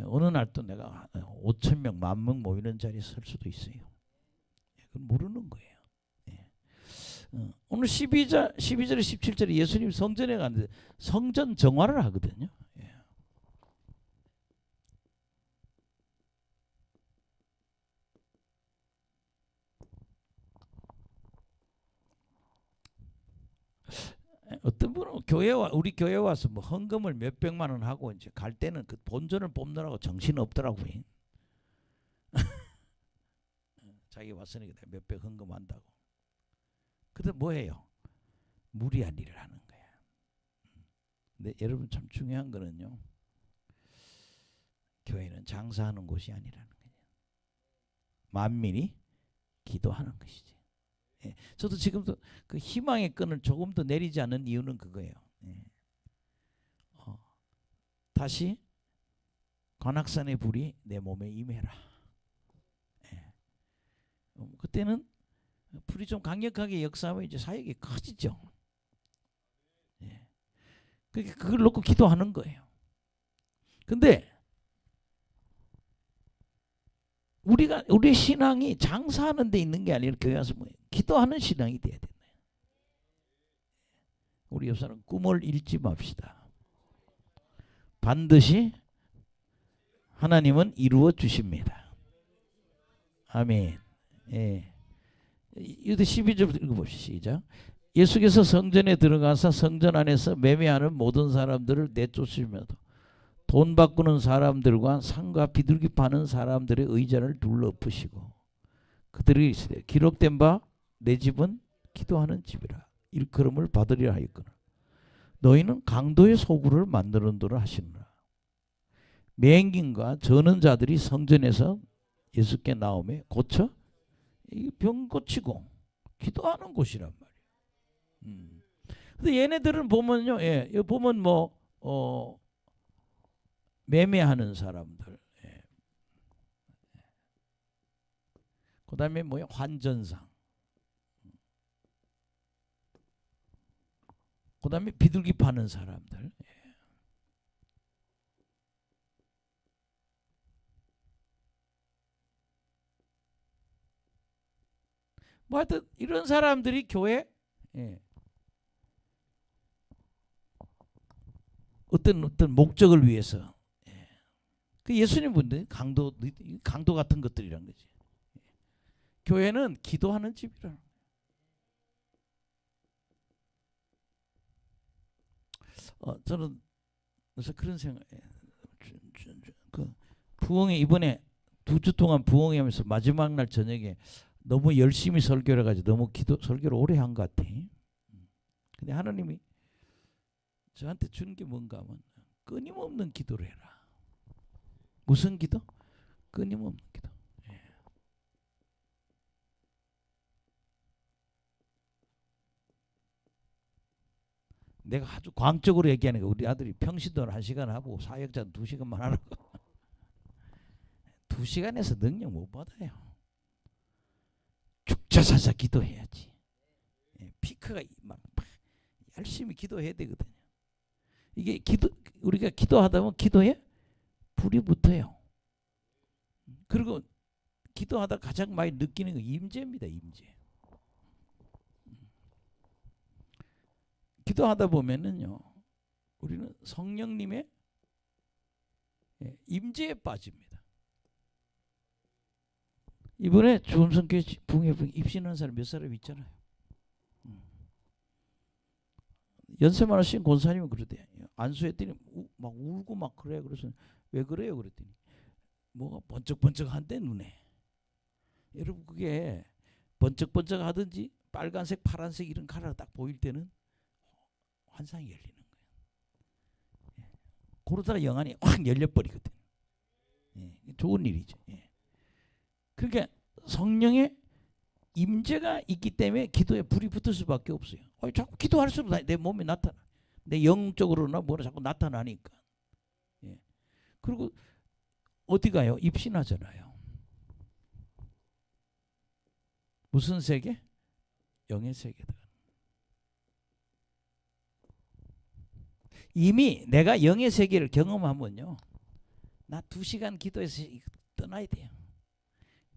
Speaker 1: 어느 날 또 내가 5,000명, 10,000명 모이는 자리에 설 수도 있어요. 그건 모르는 거예요. 오늘 12절에 17절에 예수님 성전에 갔는데 성전 정화를 하거든요. 어떤 분은 우리 교회 와서 뭐 헌금을 몇 백만 원 하고 이제 갈 때는 그 본전을 뽑느라고 정신 없더라고요. 자기 왔으니까 몇백 헌금한다고. 근데 뭐해요? 무리한 일을 하는 거야. 근데 여러분 참 중요한 거는요, 교회는 장사하는 곳이 아니라는 거예요. 만민이 기도하는 것이지. 예. 저도 지금도 그 희망의 끈을 조금 더 내리지 않는 이유는 그거예요. 예. 다시 관악산의 불이 내 몸에 임해라. 예. 그때는 불이 좀 강력하게 역사하면 이제 사역이 커지죠. 예. 그걸 놓고 기도하는 거예요. 근데 우리의 신앙이 장사하는 데 있는 게 아니라 교회 와서 뭐 기도하는 신앙이 돼야 된다. 우리 옆 사람 꿈을 잃지 맙시다. 반드시 하나님은 이루어 주십니다. 아멘. 예. 이것도 12절 읽어봅시다. 시작. 예수께서 성전에 들어가서 성전 안에서 매매하는 모든 사람들을 내쫓으시면서 돈 바꾸는 사람들과 상과 비둘기 파는 사람들의 의자를 둘러엎으시고 그들이 이르시되 기록된 바 내 집은 기도하는 집이라 일컬음을 받으리라 하였거늘 너희는 강도의 소굴을 만드는도라 하시느라. 맹인과 저는 자들이 성전에서 예수께 나오매 고쳐 병 고치고 기도하는 곳이란 말이에요. 근데 얘네들은 보면요, 예, 여기 보면 뭐 매매하는 사람들, 예. 그다음에 뭐야 환전상, 그다음에 비둘기 파는 사람들. 예. 뭐 하여튼 이런 사람들이 교회, 예. 어떤 목적을 위해서, 예. 그 예수님 분들 강도 같은 것들이란 거지. 예. 교회는 기도하는 집이라. 저는 그래서 그런 생각. 그 부흥회 이번에 2주 동안 부흥회 하면서 마지막 날 저녁에 너무 열심히 설교를 해가지고 너무 설교를 오래 한 것 같아. 근데 하나님이 저한테 준 게 뭔가 하면 끊임없는 기도를 해라. 무슨 기도? 끊임없는 기도. 예. 내가 아주 광적으로 얘기하는 거 우리 아들이 평신도를 1시간 하고 사역자는 2시간만 하라고. 2시간에서 능력 못 받아요. 죽자사자 기도해야지. 예, 피크가 막 열심히 기도해야 되거든요. 이게 우리가 기도하다 보면 기도에 불이 붙어요. 그리고 기도하다 가장 많이 느끼는 건 임재입니다. 임재. 기도하다 보면은요, 우리는 성령님의 임재에 빠집니다. 이번에 주음성교회 부흥회 입신하는 사람 몇 사람 있잖아요. 연세 많으신 권사님은 그러대. 안수했더니 막 울고 막 그래. 그래서 왜 그래요? 그랬더니 뭐가 번쩍번쩍한데 눈에. 여러분 그게 번쩍번쩍 하든지 빨간색 파란색 이런 카라가 딱 보일 때는 환상이 열리는 거예요. 그러다가 영안이 확 열려버리거든. 예, 좋은 일이죠. 예. 그러니까 성령의 임재가 있기 때문에 기도에 불이 붙을 수밖에 없어요. 자꾸 기도할수록 내 몸에 나타나. 내 영적으로나 뭐라 자꾸 나타나니까. 예. 그리고 어디 가요? 입신하잖아요. 무슨 세계? 영의 세계다. 이미 내가 영의 세계를 경험하면요, 나 2시간 기도해서 떠나야 돼요.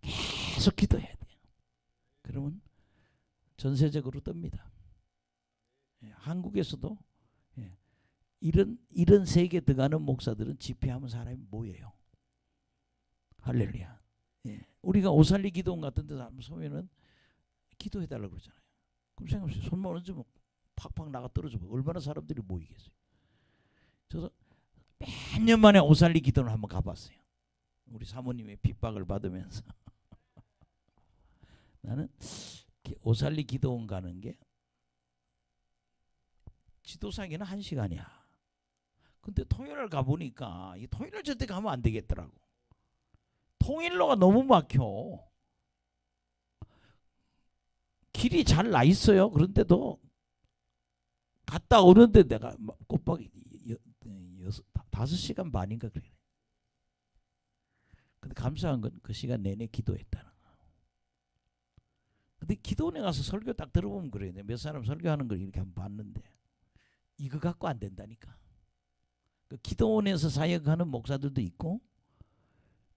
Speaker 1: 계속 기도해야 돼요. 그러면 전세적으로 뜹니다. 예, 한국에서도 예, 이런 세계에 들어가는 목사들은 집회하면 사람이 모여요. 할렐루야. 예, 우리가 오살리 기도원 같은 데서 한번 서면은 기도해달라고 그러잖아요. 그럼 생각해보세요. 손만 얹으면 팍팍 나가 떨어지고 얼마나 사람들이 모이겠어요. 저도 몇 년 만에 오살리 기도를 한번 가봤어요. 우리 사모님의 핍박을 받으면서. 나는 오살리 기도원 가는 게 지도상에는 1시간이야. 근데 토요일 가보니까 이 토요일 절대 가면 안 되겠더라고. 통일로가 너무 막혀. 길이 잘 나 있어요. 그런데도 갔다 오는데 내가 꼬박 5시간 반인가 그래. 근데 감사한 건 그 시간 내내 기도했다는 거. 근데 기도원에 가서 설교 딱 들어보면 그래요. 몇 사람 설교하는 걸 이렇게 한번 봤는데 이거 갖고 안 된다니까. 그 기도원에서 사역하는 목사들도 있고,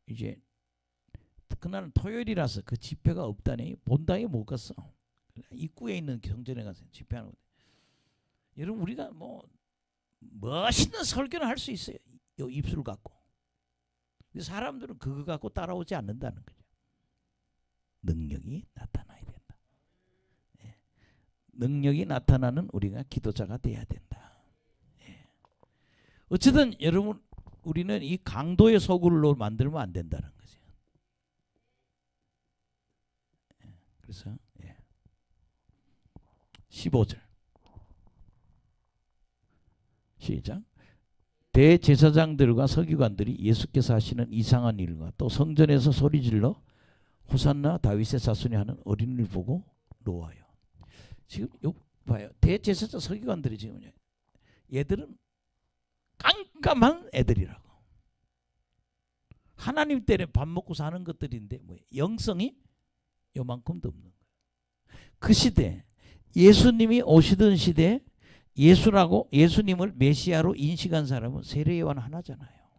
Speaker 1: 이제 그날은 토요일이라서 그 집회가 없다니 본당에 못 갔어. 입구에 있는 경전에 가서 집회하는 거예요. 여러분, 우리가 뭐 멋있는 설교는 할 수 있어요. 요 입술 갖고. 근데 사람들은 그거 갖고 따라오지 않는다는 거죠. 능력이 나타나야 된다. 예. 능력이 나타나는 우리가 기도자가 돼야 된다. 예. 어쨌든 여러분, 우리는 이 강도의 소굴로 만들면 안 된다는 거죠. 예. 그래서 15절 시작. 대제사장들과 서기관들이 예수께서 하시는 이상한 일과 또 성전에서 소리질러 호산나 다윗의 자손이 하는 어린이를 보고 노하여. 지금 요 봐요. 대제사장 서기관들이 지금 얘들은 깜깜한 애들이라고. 하나님 때문에 밥 먹고 사는 것들인데 뭐 영성이 요만큼도 없는 거예요. 그 시대, 예수님이 오시던 시대에 예수님을 메시아로 인식한 사람은 세례요한 하나잖아요.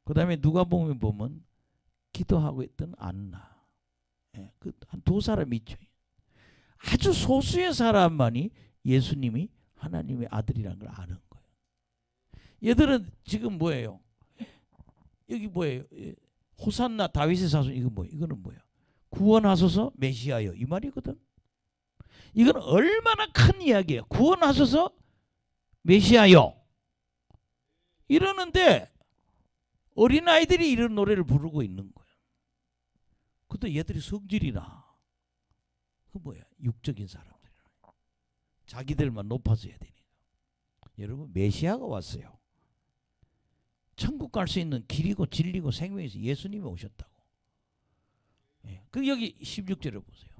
Speaker 1: 그 다음에 누가복음에 보면 기도하고 있던 안나, 그 한 2사람이 있죠. 아주 소수의 사람만이 예수님이 하나님의 아들이라는 걸 아는 거예요. 얘들은 지금 뭐예요? 여기 뭐예요? 호산나 다윗의 자손, 이거 뭐예요? 이거는 뭐야? 구원하소서 메시아여, 이 말이거든. 이건 얼마나 큰 이야기예요. 구원하소서 메시아요 이러는데 어린아이들이 이런 노래를 부르고 있는 거예요. 그것도 얘들이 성질이나 그 뭐야, 육적인 사람들이나 자기들만 높아져야 되니까. 여러분, 메시아가 왔어요. 천국 갈 수 있는 길이고 진리고 생명이서 예수님이 오셨다고. 그 여기 16절에 보세요.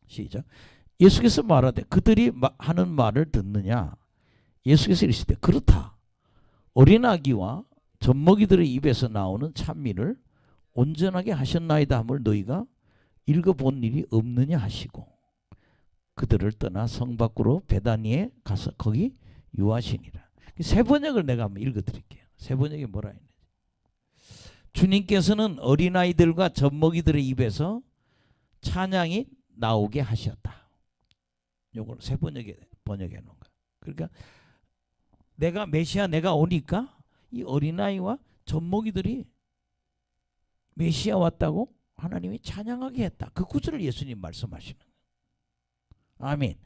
Speaker 1: 시작. 예수께서 말하되 그들이 하는 말을 듣느냐. 예수께서 이르시되 그렇다. 어린아기와 젖먹이들의 입에서 나오는 찬미를 온전하게 하셨나이다 함을 너희가 읽어본 일이 없느냐 하시고 그들을 떠나 성 밖으로 베다니에 가서 거기 유하시니라. 세 번역을 내가 한번 읽어드릴게요. 세 번역이 뭐라 했는지. 주님께서는 어린아이들과 젖먹이들의 입에서 찬양이 나오게 하셨다. 요걸 세 번역에 번역해 놓은 거야. 그러니까 내가 메시아 내가 오니까 이 어린아이와 젖먹이들이 메시아 왔다고 하나님이 찬양하게 했다. 그 구절을 예수님 말씀하시는 거예요. 아멘.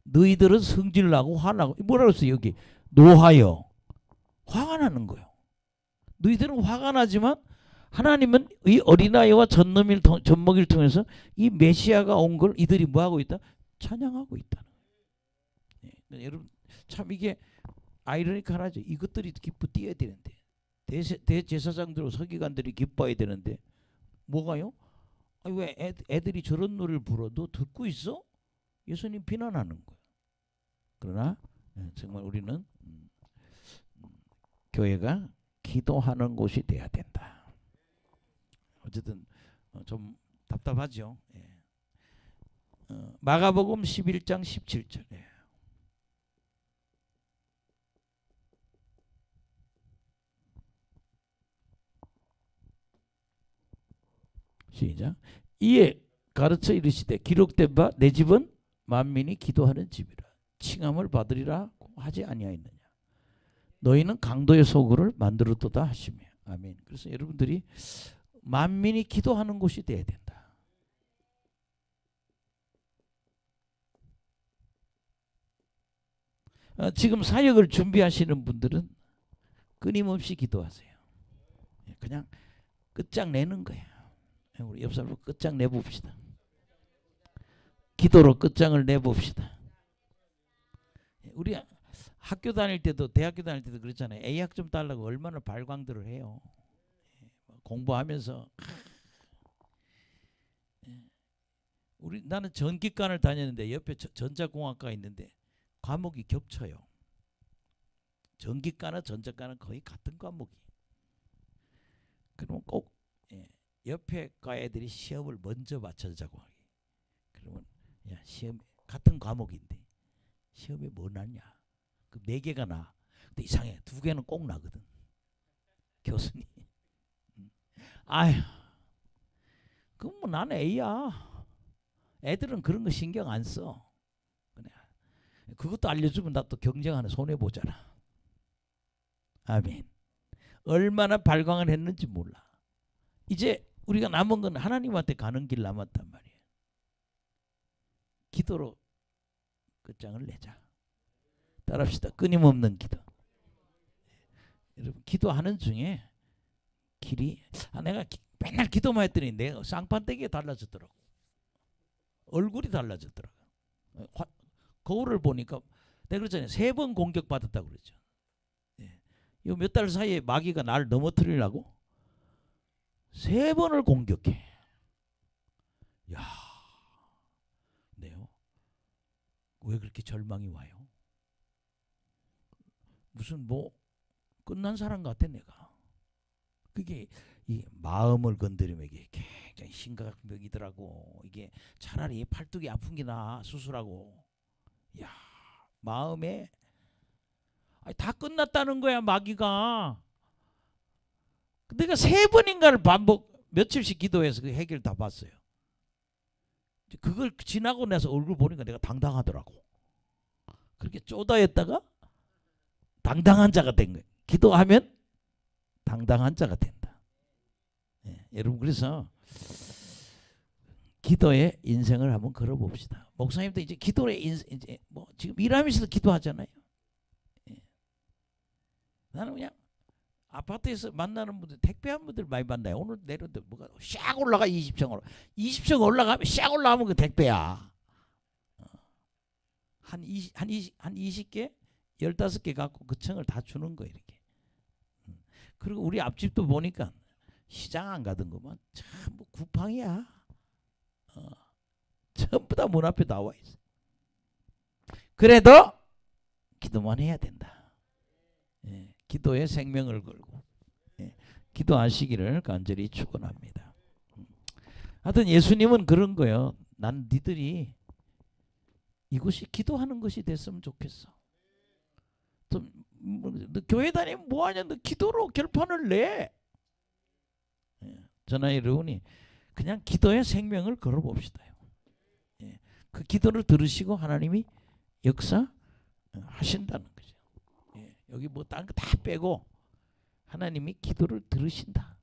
Speaker 1: 너희들은 성질나고 화나고, 뭐라고 했어요? 여기 노하여, 화가 나는 거예요. 너희들은 화가 나지만 하나님은 이 어린아이와 젖먹이를 통해서 이 메시아가 온 걸 이들이 뭐하고 있다? 찬양하고 있다는 거예요. 네, 여러분, 참 이게 아이러니컬하죠. 이것들이 기뻐 뛰어야 되는데, 대제사장들 서기관들이 기뻐해야 되는데 뭐가요? 왜 애들이 저런 노래를 불어도 듣고 있어? 예수님 비난하는 거예요. 그러나 정말 우리는 교회가 기도하는 곳이 돼야 된다. 어쨌든 좀 답답하죠. 마가복음 11장 17절. 시작. 이에 가르쳐 이르시되 기록된 바 내 집은 만민이 기도하는 집이라 칭함을 받으리라고 하지 아니하였느냐. 너희는 강도의 소굴을 만들었도다 하시며. 아멘. 그래서 여러분들이 만민이 기도하는 곳이 돼야 된다. 지금 사역을 준비하시는 분들은 끊임없이 기도하세요. 그냥 끝장내는 거예요. 우리 옆 사람 끝장 내봅시다. 기도로 끝장을 내봅시다. 우리 학교 다닐 때도 대학교 다닐 때도 그랬잖아요. A학점 달라고 얼마나 발광들을 해요. 공부하면서 나는 전기과를 다녔는데 옆에 전자공학과가 있는데 과목이 겹쳐요. 전기과나 전자과는 거의 같은 과목이. 그러면 꼭 옆에 과 애들이 시험을 먼저 맞춰자고 하기. 그러면 야, 시험 같은 과목인데 시험에 뭐 나냐? 그 4개가 나. 근데 이상해. 2개는 꼭 나거든. 교수님. 아휴. 그럼 뭐 나는 A야. 애들은 그런 거 신경 안 써. 그것도 알려주면 나 또 경쟁하는 손해 보잖아. 아멘. 얼마나 발광을 했는지 몰라. 이제 우리가 남은 건 하나님한테 가는 길 남았단 말이에요. 기도로 끝장을 내자. 따라합시다. 끊임없는 기도. 여러분 기도하는 중에 길이 내가 맨날 기도만 했더니 내가 쌍판대기가 달라졌더라고. 얼굴이 달라졌더라고. 거울을 보니까 내가 그랬잖아요. 3번 공격받았다고 그랬죠. 이 몇 달 사이에 마귀가 나를 넘어뜨리려고 3번을 공격해. 야, 네요. 왜 그렇게 절망이 와요? 무슨 뭐 끝난 사람 같아 내가. 그게 이 마음을 건드리면 이게 굉장히 심각하더라고. 이게 차라리 팔뚝이 아픈 게 나아 수술하고. 야, 마음에 다 끝났다는 거야 마귀가. 내가 3번인가를 반복 며칠씩 기도해서 그 해결 다 봤어요. 그걸 지나고 나서 얼굴 보니까 내가 당당하더라고. 그렇게 쪼다했다가 당당한 자가 된 거예요. 기도하면 당당한 자가 된다. 여러분 그래서 기도의 인생을 한번 걸어봅시다. 목사님도 이제 기도의 이제 뭐 지금 일하면서도 기도하잖아요. 나는 그냥 아파트에서 만나는 분들 택배한 분들 많이 만나요. 오늘 내려도 뭐가 샥 올라가 20층 올라가면 샥 올라가면 그 택배야. 한 20개 15개 갖고 그 층을 다 주는 거예요 이렇게. 그리고 우리 앞집도 보니까 시장 안 가던 것만 참 뭐 구팡이야. 전부 다 문 앞에 나와 있어. 그래도 기도만 해야 된다. 기도에 생명을 걸고 기도하시기를 간절히 축원합니다. 하여튼 예수님은 그런 거예요. 난 니들이 이것이 기도하는 것이 됐으면 좋겠어. 너 교회 다니면 뭐하냐? 너 기도로 결판을 내. 저나 여러분이 그냥 기도의 생명을 걸어봅시다. 그 기도를 들으시고 하나님이 역사하신다는 거죠. 여기 뭐 다른 거 다 빼고 하나님이 기도를 들으신다.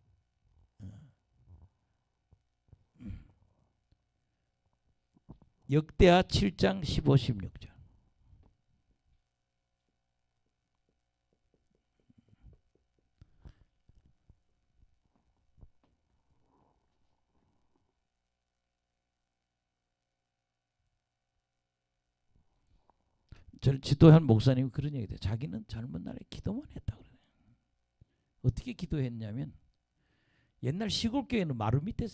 Speaker 1: 역대하 7장 15, 16절. 저를 지도한 목사님이 그런 얘기 해요. 자기는 젊은 날에 기도만 했다고 그래요. 어떻게 기도했냐면 옛날 시골교회는 마루 밑에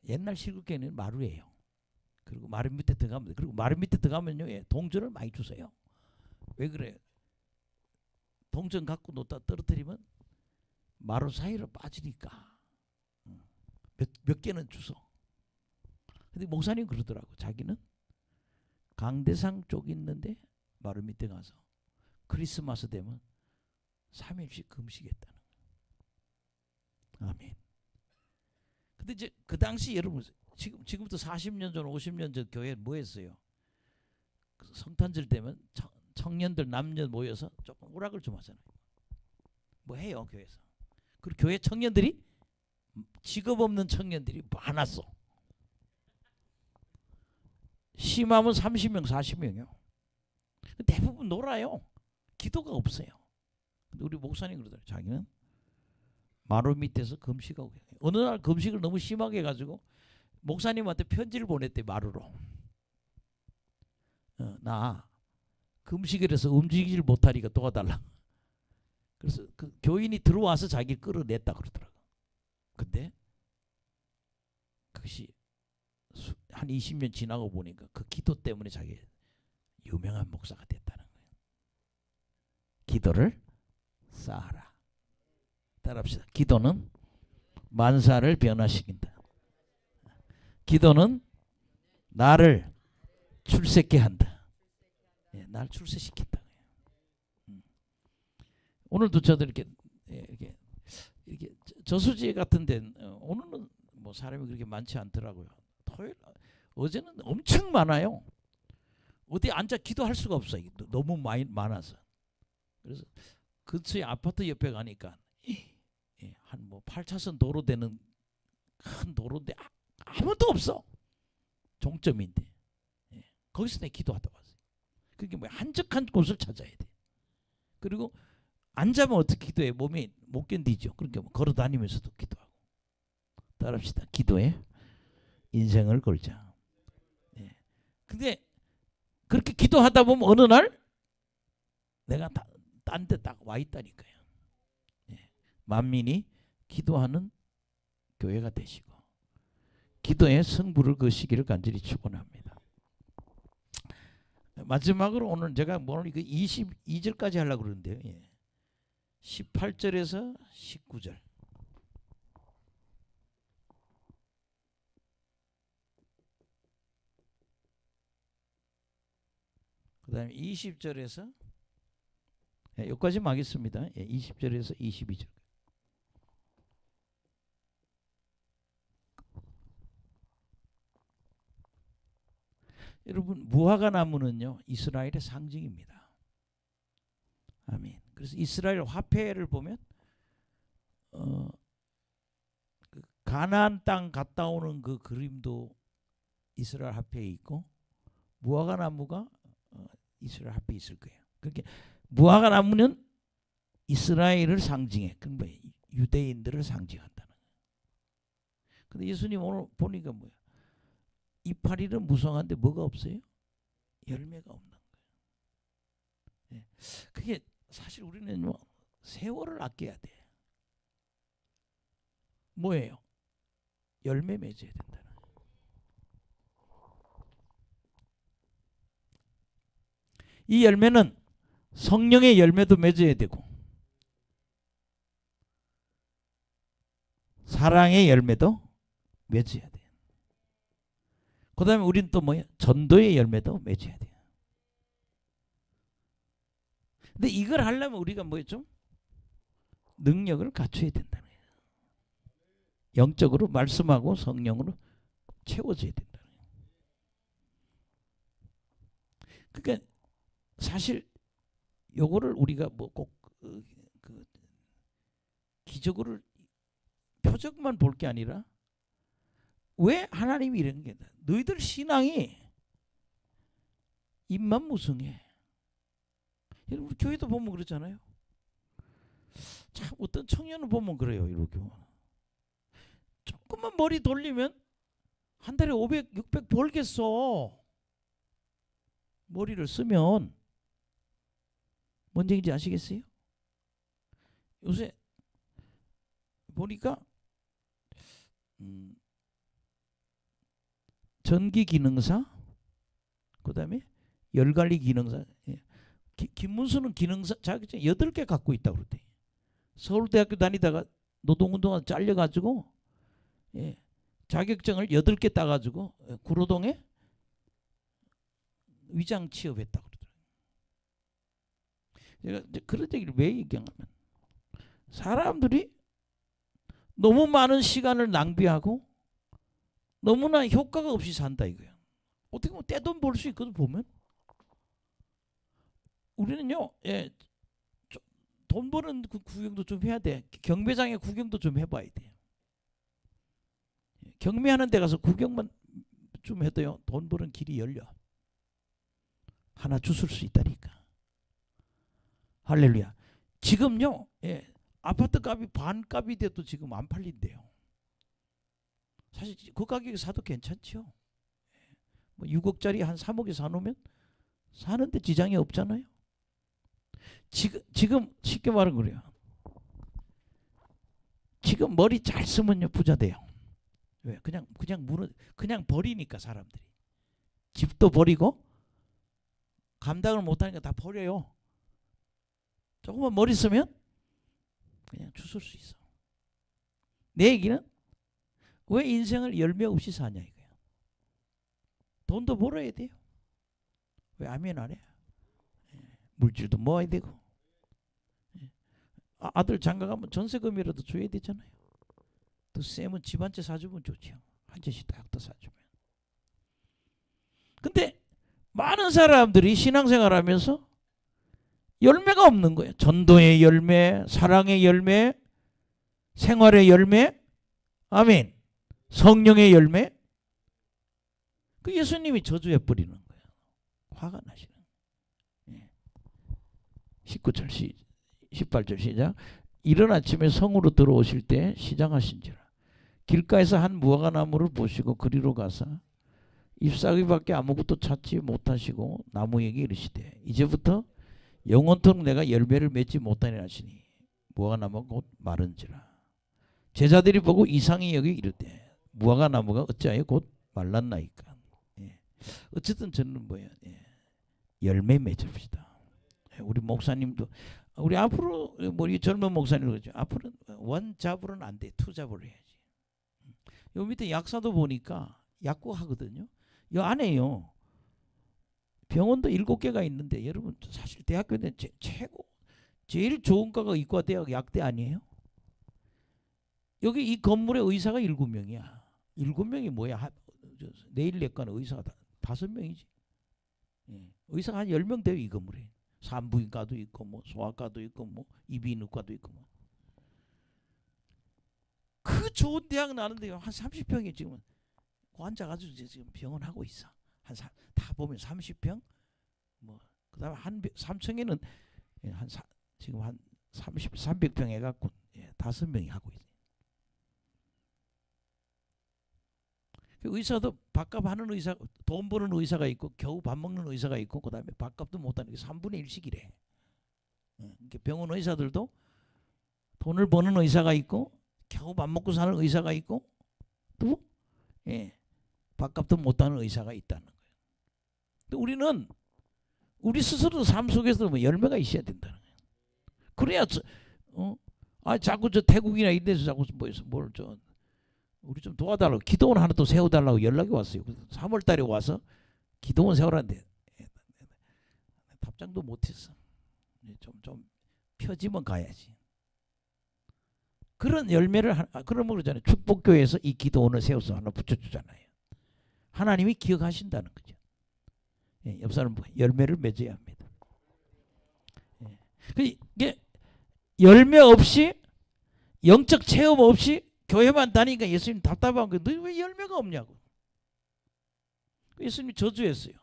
Speaker 1: 옛날 시골교회는 마루예요. 그리고 마루 밑에 들어가면 그리고 마루 밑에 들어가면요 동전을 많이 주세요. 왜 그래요? 동전 갖고 놓다 떨어뜨리면 마루 사이로 빠지니까 몇 개는 주소. 근데 목사님 그러더라고. 자기는 강대상 쪽 있는데 마루 밑에 가서 크리스마스 되면 3일씩 금식했다는 거예요. 아멘. 근데 이제 그 당시 여러분 지금부터 40년 전 50년 전 교회 뭐 했어요? 성탄절 되면 청년들 남녀 모여서 조금 오락을 좀 하잖아요. 뭐 해요 교회에서. 그리고 교회 청년들이 직업 없는 청년들이 많았어. 심하면 30명 40명이요. 대부분 놀아요. 기도가 없어요. 근데 우리 목사님 그러더라고요. 자기는 마루 밑에서 금식하고 어느 날 금식을 너무 심하게 해가지고 목사님한테 편지를 보냈대. 마루로. 나 금식을 해서 움직이질 못하니까 도와달라. 그래서 그 교인이 들어와서 자기를 끌어냈다 그러더라고. 근데 그것이 한 20년 지나고 보니까 그 기도 때문에 자기 유명한 목사가 됐다는 거예요. 기도를 쌓아라. 따라합시다. 기도는 만사를 변화시킨다. 기도는 나를 출세케 한다. 날 출세시킨다. 오늘도 저도 이렇게 저수지 같은 데 오늘은 뭐 사람이 그렇게 많지 않더라고요. 토요일 어제는 엄청 많아요. 어디 앉아 기도할 수가 없어요. 너무 많아서. 그래서 근처에 아파트 옆에 가니까 한 뭐 8차선 도로 되는 큰 도로인데 아무도 없어. 종점인데 거기서 내 기도하다 왔어요. 그게 뭐 한적한 곳을 찾아야 돼. 그리고 앉아면 어떻게 기도해? 몸이 못 견디죠. 그러니까 뭐 걸어 다니면서도 기도하고. 따라합시다. 기도에 인생을 걸자. 근데 그렇게 기도하다 보면 어느 날 내가 딴 데 딱 와 있다니까요. 만민이 기도하는 교회가 되시고 기도의 승부를 거시기를 간절히 축원합니다. 마지막으로 오늘 제가 오늘 이거 22절까지 하려고 그러는데요. 18절에서 19절. 그 다음에 20절에서 여기까지만 하겠습니다. 20절에서 22절. 여러분 무화과 나무는요 이스라엘의 상징입니다. 아멘. 그래서 이스라엘 화폐를 보면 그 가나안 땅 갔다 오는 그 그림도 이스라엘 화폐에 있고 무화과 나무가 이스라엘 화폐에 있을 거예요. 그렇게 무화과 나무는 이스라엘을 상징해. 그러니까 유대인들을 상징한다는 거예요. 근데 예수님 오늘 보니까 뭐야? 이파리는 무성한데 뭐가 없어요? 열매가 없는 거예요. 그게 사실 우리는 뭐 세월을 아껴야 돼. 뭐예요? 열매 맺어야 된다는 거예요. 이 열매는 성령의 열매도 맺어야 되고 사랑의 열매도 맺어야 돼요. 그 다음에 우리는 또 뭐예요? 전도의 열매도 맺어야 돼요. 근데 이걸 하려면 우리가 뭐였죠? 능력을 갖춰야 된다는 거예요. 영적으로 말씀하고 성령으로 채워져야 된다는 거예요. 그러니까 사실 요거를 우리가 뭐 꼭 기적으로 표적만 볼 게 아니라 왜 하나님이 이런 게 너희들 신앙이 입만 무성해. 여러분 우리 교회도 보면 그러잖아요. 참 어떤 청년을 보면 그래요. 이렇게 조금만 머리 돌리면 한 달에 500, 600 벌겠어. 머리를 쓰면 뭔 얘기인지 아시겠어요? 요새 보니까 전기 기능사, 그 다음에 열관리 기능사. 김문수는 기능사 자격증 8개 갖고 있다고 그러대. 서울대학교 다니다가 노동운동화 잘려가지고 자격증을 8개 따가지고 구로동에 위장 취업했다고 그러더라고요. 제가 그런 얘기를 왜 얘기하냐면 사람들이 너무 많은 시간을 낭비하고 너무나 효과가 없이 산다 이거예요. 어떻게 보면 떼돈 벌 수 있거든 보면. 우리는요, 돈 버는 그 구경도 좀 해야 돼. 경매장에 구경도 좀 해봐야 돼. 경매하는 데 가서 구경만 좀 해도요, 돈 버는 길이 열려. 하나 주술 수 있다니까. 할렐루야. 지금요, 아파트 값이 반값이 돼도 지금 안 팔린대요. 사실 그 가격에 사도 괜찮죠. 뭐 6억짜리 한 3억에 사놓으면 사는데 지장이 없잖아요. 지금 쉽게 말하면 그래요. 지금 머리 잘 쓰면요 부자 돼요. 왜? 그냥 버리니까 사람들이. 집도 버리고 감당을 못하니까 다 버려요. 조금만 머리 쓰면 그냥 주술 수 있어. 내 얘기는 왜 인생을 열매 없이 사냐 이거야. 돈도 벌어야 돼요. 왜 아멘 안 해? 물질도 모아야 되고. 아들 장가 가면 전세금이라도 줘야 되잖아요. 또 쌤은 집 한 채 사주면 좋죠. 한 채씩 딱 더 사주면. 근데 많은 사람들이 신앙생활하면서 열매가 없는 거예요. 전도의 열매, 사랑의 열매, 생활의 열매, 아멘. 성령의 열매. 그 예수님이 저주해 버리는 거예요. 화가 나시는. 19절 18절 시작. 이른 아침에 성으로 들어오실 때 시장하신지라 길가에서 한 무화과나무를 보시고 그리로 가서 잎사귀밖에 아무것도 찾지 못하시고 나무에게 이르시되 이제부터 영원토록 내가 열매를 맺지 못하니 하시니 무화과나무가 곧 마른지라. 제자들이 보고 이상히 여기 이르되 무화과나무가 어찌하여 곧 말랐나이까. 어쨌든 저는 뭐예요? 열매 맺읍시다. 우리 목사님도 우리 앞으로 우리 젊은 목사님 그러죠. 앞으로 원 잡으로는 안 돼. 투 잡으로 해야지. 요 밑에 약사도 보니까 약국 하거든요. 요 안에요. 병원도 7개가 있는데 여러분 사실 대학교 때 최고 제일 좋은 과가 의과대학 약대 아니에요? 여기 이 건물에 의사가 7명이야. 7명이 뭐야? 내일내과는 의사가 5명이지. 의사가 한 10명 돼요 이 건물에. 산부인과도 있고 뭐 소아과도 있고 뭐 이비인후과도 있고 뭐. 그 좋은 대학 나는데요 한 30평이 지금 환자 가지고 지금 병원 하고 있어. 다 보면 30평 뭐 그다음에 한 3층에는 지금 한 300평 해갖고 5명이 하고 있어요. 의사도 밥값 하는 의사, 돈 버는 의사가 있고 겨우 밥 먹는 의사가 있고 그다음에 밥값도 못하는 게 3분의 1씩이래. 병원 의사들도 돈을 버는 의사가 있고 겨우 밥 먹고 사는 의사가 있고 또 밥값도 못하는 의사가 있다는 거예요. 근데 우리는 우리 스스로 삶 속에서 뭐 열매가 있어야 된다는 거예요. 그래야 자꾸 저 태국이나 이런 데서 자꾸 뭘 우리 좀 도와달라고 기도원 하나 또 세워달라고 연락이 왔어요. 3월 달에 와서 기도원 세우라는데 답장도 못했어. 좀 펴지면 가야지. 그런 열매를 그러면 그러잖아요. 축복교회에서 이 기도원을 세워서 하나 붙여주잖아요. 하나님이 기억하신다는 거죠. 옆 사람 열매를 맺어야 합니다. 이게 열매 없이 영적 체험 없이 교회만 다니니까 예수님 답답한 거예요. 너 왜 열매가 없냐고. 예수님이 저주했어요.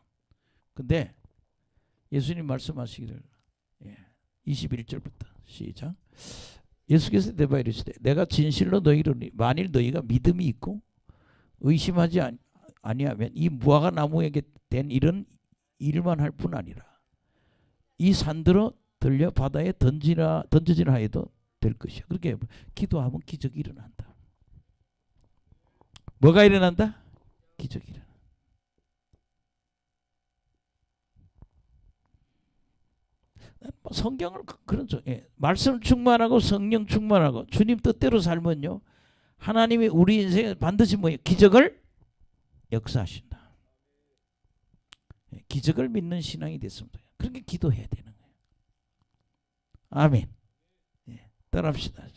Speaker 1: 근데 예수님 말씀하시기를 21절부터 시작. 예수께서 대답하여 이르시되 내가 진실로 너희를 만일 너희가 믿음이 있고 의심하지 아니하면 이 무화과 나무에게 된 일은 일만 할 뿐 아니라 이 산들어 들려 바다에 던져지라 하여도 될 것이야. 그렇게 기도하면 기적이 일어난다. 뭐가 일어난다? 기적이 일어난다. 성경을 그런 말씀 충만하고 성령 충만하고 주님 뜻대로 살면요 하나님이 우리 인생에 반드시 뭐예요? 기적을 역사하신다. 기적을 믿는 신앙이 됐습니다. 그렇게 기도해야 되는 거예요. 아멘. 따라합시다.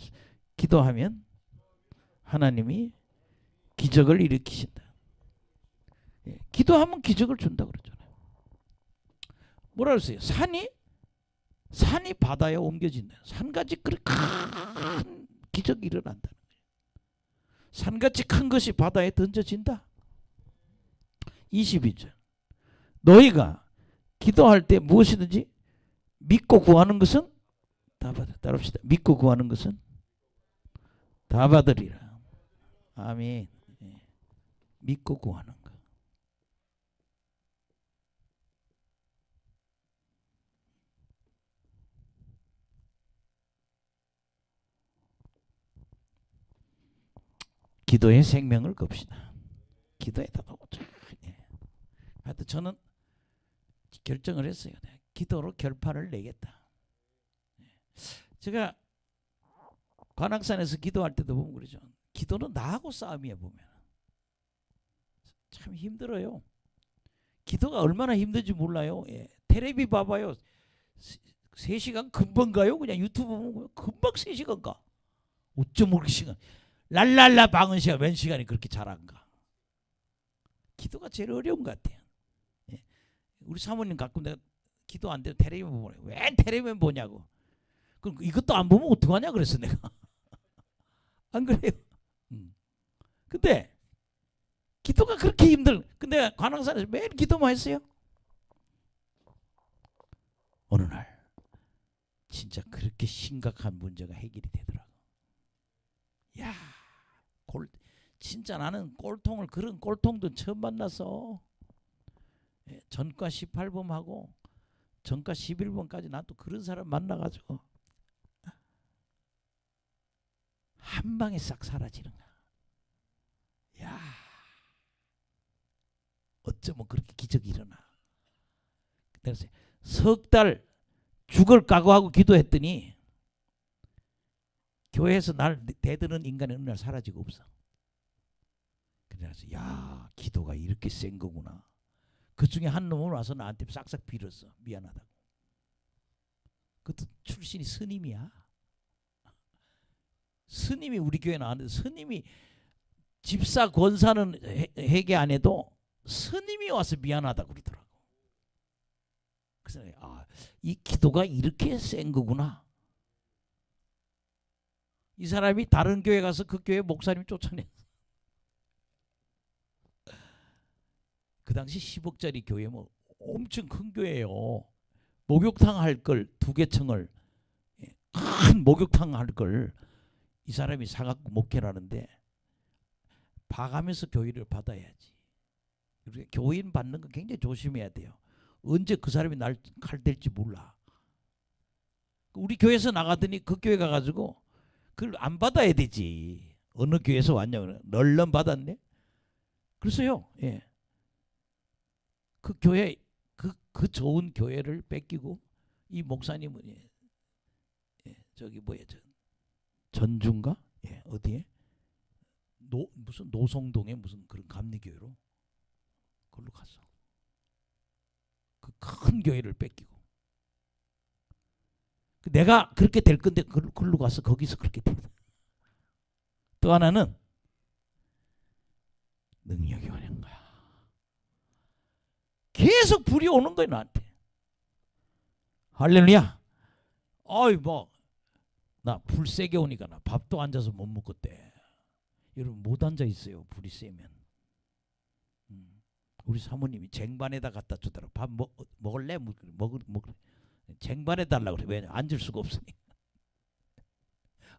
Speaker 1: 기도하면 하나님이 기적을 일으키신다. 기도하면 기적을 준다고 그러잖아요. 뭐라 그랬어요? 산이 바다에 옮겨진다. 산같이 그렇게 큰 기적이 일어난다는 거예요. 산같이 큰 것이 바다에 던져진다. 22절. 너희가 기도할 때 무엇이든지 믿고 구하는 것은 다 다 받아. 따라합시다. 믿고 구하는 것은 다 받으리라. 아멘. 예. 믿고 구하는 거. 기도의 생명을 겁시다. 기도에다 놓고. 예. 하여튼 저는 결정을 했어요. 기도로 결판을 내겠다. 제가 관악산에서 기도할 때도 보면 그러죠. 기도는 나하고 싸움이야. 보면 참 힘들어요. 기도가 얼마나 힘든지 몰라요. 예. 텔레비 봐봐요. 3시간 금방 가요. 그냥 유튜브 보면 금방 3시간 가. 어쩜 그렇게 시간 랄랄라 방은 시간 웬 시간이 그렇게 잘 안 가. 기도가 제일 어려운 것 같아요. 예. 우리 사모님 가끔 내가 기도 안 돼도 텔레비만 보래. 왜 텔레비만 보냐고. 그럼 이것도 안 보면 어떡하냐 그랬어 내가. 안 그래요? 근데 기도가 그렇게 근데 관악산에서 매일 기도만 했어요. 어느 날 진짜 그렇게 심각한 문제가 해결이 되더라고. 야, 진짜 나는 그런 꼴통도 처음 만났어. 예, 전과 18범하고 전과 11범까지 난 또 그런 사람 만나가지고 한 방에 싹 사라지는 거야. 야, 어쩌면 그렇게 기적이 일어나. 그래서 석 달 죽을 각오하고 기도했더니 교회에서 날 대드는 인간이 어느 날 사라지고 없어. 그래서 야, 기도가 이렇게 센 거구나. 그 중에 한 놈은 와서 나한테 싹싹 빌었어. 미안하다고. 그것도 출신이 스님이야. 스님이 우리 교회 나왔는데 스님이 집사 권사는 회개 안 해도 스님이 와서 미안하다고 그러더라고. 그래서 이 기도가 이렇게 센 거구나. 이 사람이 다른 교회 가서 그 교회 목사님 쫓아냈어. 그 당시 10억짜리 교회 뭐 엄청 큰 교회예요. 목욕탕 할 걸 2개 층을 큰 목욕탕 할 걸 이 사람이 사갖고 목회라는데 봐가면서 교회를 받아야지. 우리가 교인 받는 거 굉장히 조심해야 돼요. 언제 그 사람이 날 칼 댈지 몰라. 우리 교회에서 나가더니 그 교회 가가지고 그걸 안 받아야 되지. 어느 교회에서 왔냐고. 널렁 받았네. 그래서요. 예. 그 교회 그 좋은 교회를 뺏기고 이 목사님은 저기 뭐야 전주인가? 예, 어디에? 무슨 노송동에 무슨 그런 감리교회로 그걸로 갔어. 그 큰 교회를 뺏기고. 내가 그렇게 될 건데 그걸로 가서 거기서 그렇게 돼. 또 하나는 능력이 오는 거야. 계속 불이 오는 거야 나한테. 할렐루야. 어이 나 불 세게 오니까 나 밥도 앉아서 못 먹었대. 여러분 못 앉아 있어요. 불이 세면. 우리 사모님이 쟁반에다 갖다 주더라고. 밥 먹을래? 먹을 쟁반에 달라고 그래. 왜냐 앉을 수가 없으니.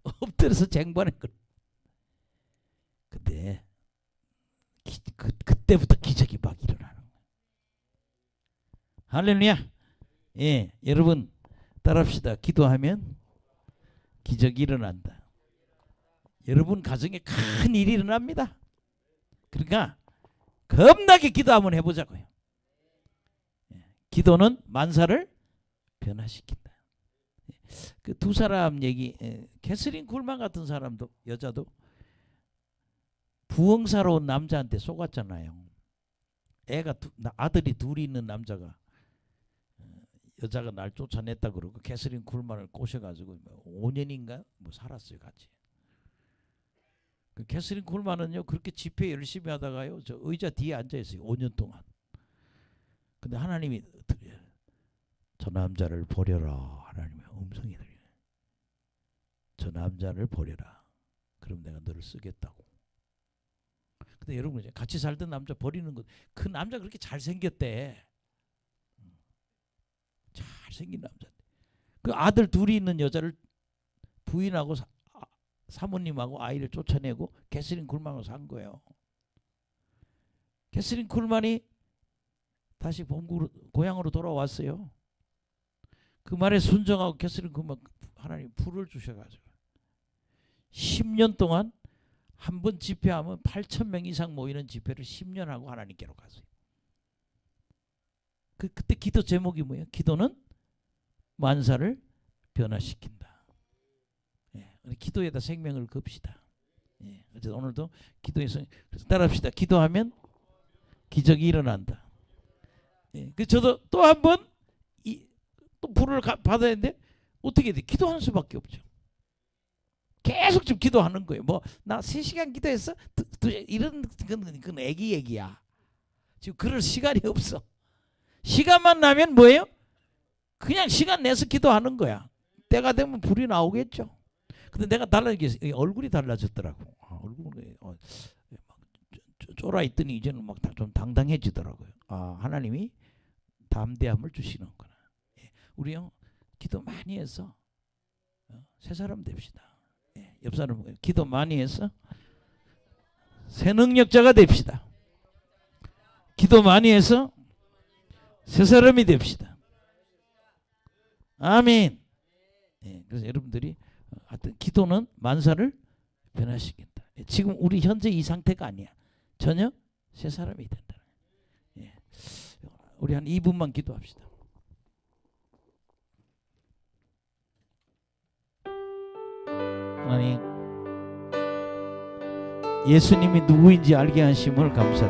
Speaker 1: 엎드려서 쟁반에 근데 그때부터 기적이 막 일어나는 거야. 할렐루야. 예, 여러분 따라합시다. 기도하면 기적이 일어난다. 여러분 가정에 큰 일이 일어납니다. 그러니까 겁나게 기도 한번 해보자고요. 기도는 만사를 변화시킨다. 그 두 사람 얘기, 캐서린 쿨만 같은 사람도 여자도 부흥사로 온 남자한테 속았잖아요. 아들이 둘이 있는 남자가 여자가 날 쫓아냈다 그러고 캐서린 쿨만을 꼬셔가지고 5년인가 뭐 살았어요 같이. 그 캐서린 쿨만은요 그렇게 집회 열심히 하다가요 저 의자 뒤에 앉아 있어요 5년 동안. 근데 하나님이 저 남자를 버려라. 하나님의 음성이 들려요. 저 남자를 버려라. 그럼 내가 너를 쓰겠다고. 근데 여러분 이제 같이 살던 남자 버리는 것, 그 남자 그렇게 잘생겼대. 잘생긴 남자. 그 아들 둘이 있는 여자를 부인하고 사모님하고 아이를 쫓아내고 캐서린 쿨만으로 산 거예요. 캐서린 쿨만이 다시 본국으로 고향으로 돌아왔어요. 그 말에 순종하고 캐서린 쿨만 하나님 불을 주셔가지고 10년 동안 한 번 집회하면 8,000명 이상 모이는 집회를 10년 하고 하나님께로 갔어요. 그때 기도 제목이 뭐예요? 기도는 만사를 변화시킨다. 예, 기도에다 생명을 겁시다. 예, 어쨌든 오늘도 기도에서 그래서 따라합시다. 기도하면 기적이 일어난다. 예, 그 저도 또 한 번 또 불을 받아야 되는데 어떻게 돼? 기도하는 수밖에 없죠. 계속 좀 기도하는 거예요. 뭐 나 3시간 기도했어? 이런 그건 애기 얘기야. 지금 그럴 시간이 없어. 시간만 나면 뭐예요? 그냥 시간 내서 기도하는 거야. 때가 되면 불이 나오겠죠. 근데 내가 달라지게 얼굴이 달라졌더라고. 얼굴이 쫄아 있더니 이제는 막 좀 당당해지더라고요. 하나님이 담대함을 주시는구나. 우리 기도 많이 해서 새 사람 됩시다. 옆 사람 기도 많이 해서 새 능력자가 됩시다. 기도 많이 해서 새 사람이 됩시다. 아멘. 그래서 여러분들이 하여튼 기도는 만사를 변화시킨다. 지금 우리 현재 이 상태가 아니야. 전혀 새 사람이 된다. 우리 한 2분만 기도합시다. 하나님, 예수님이 누구인지 알게 하심을 감사드립니다.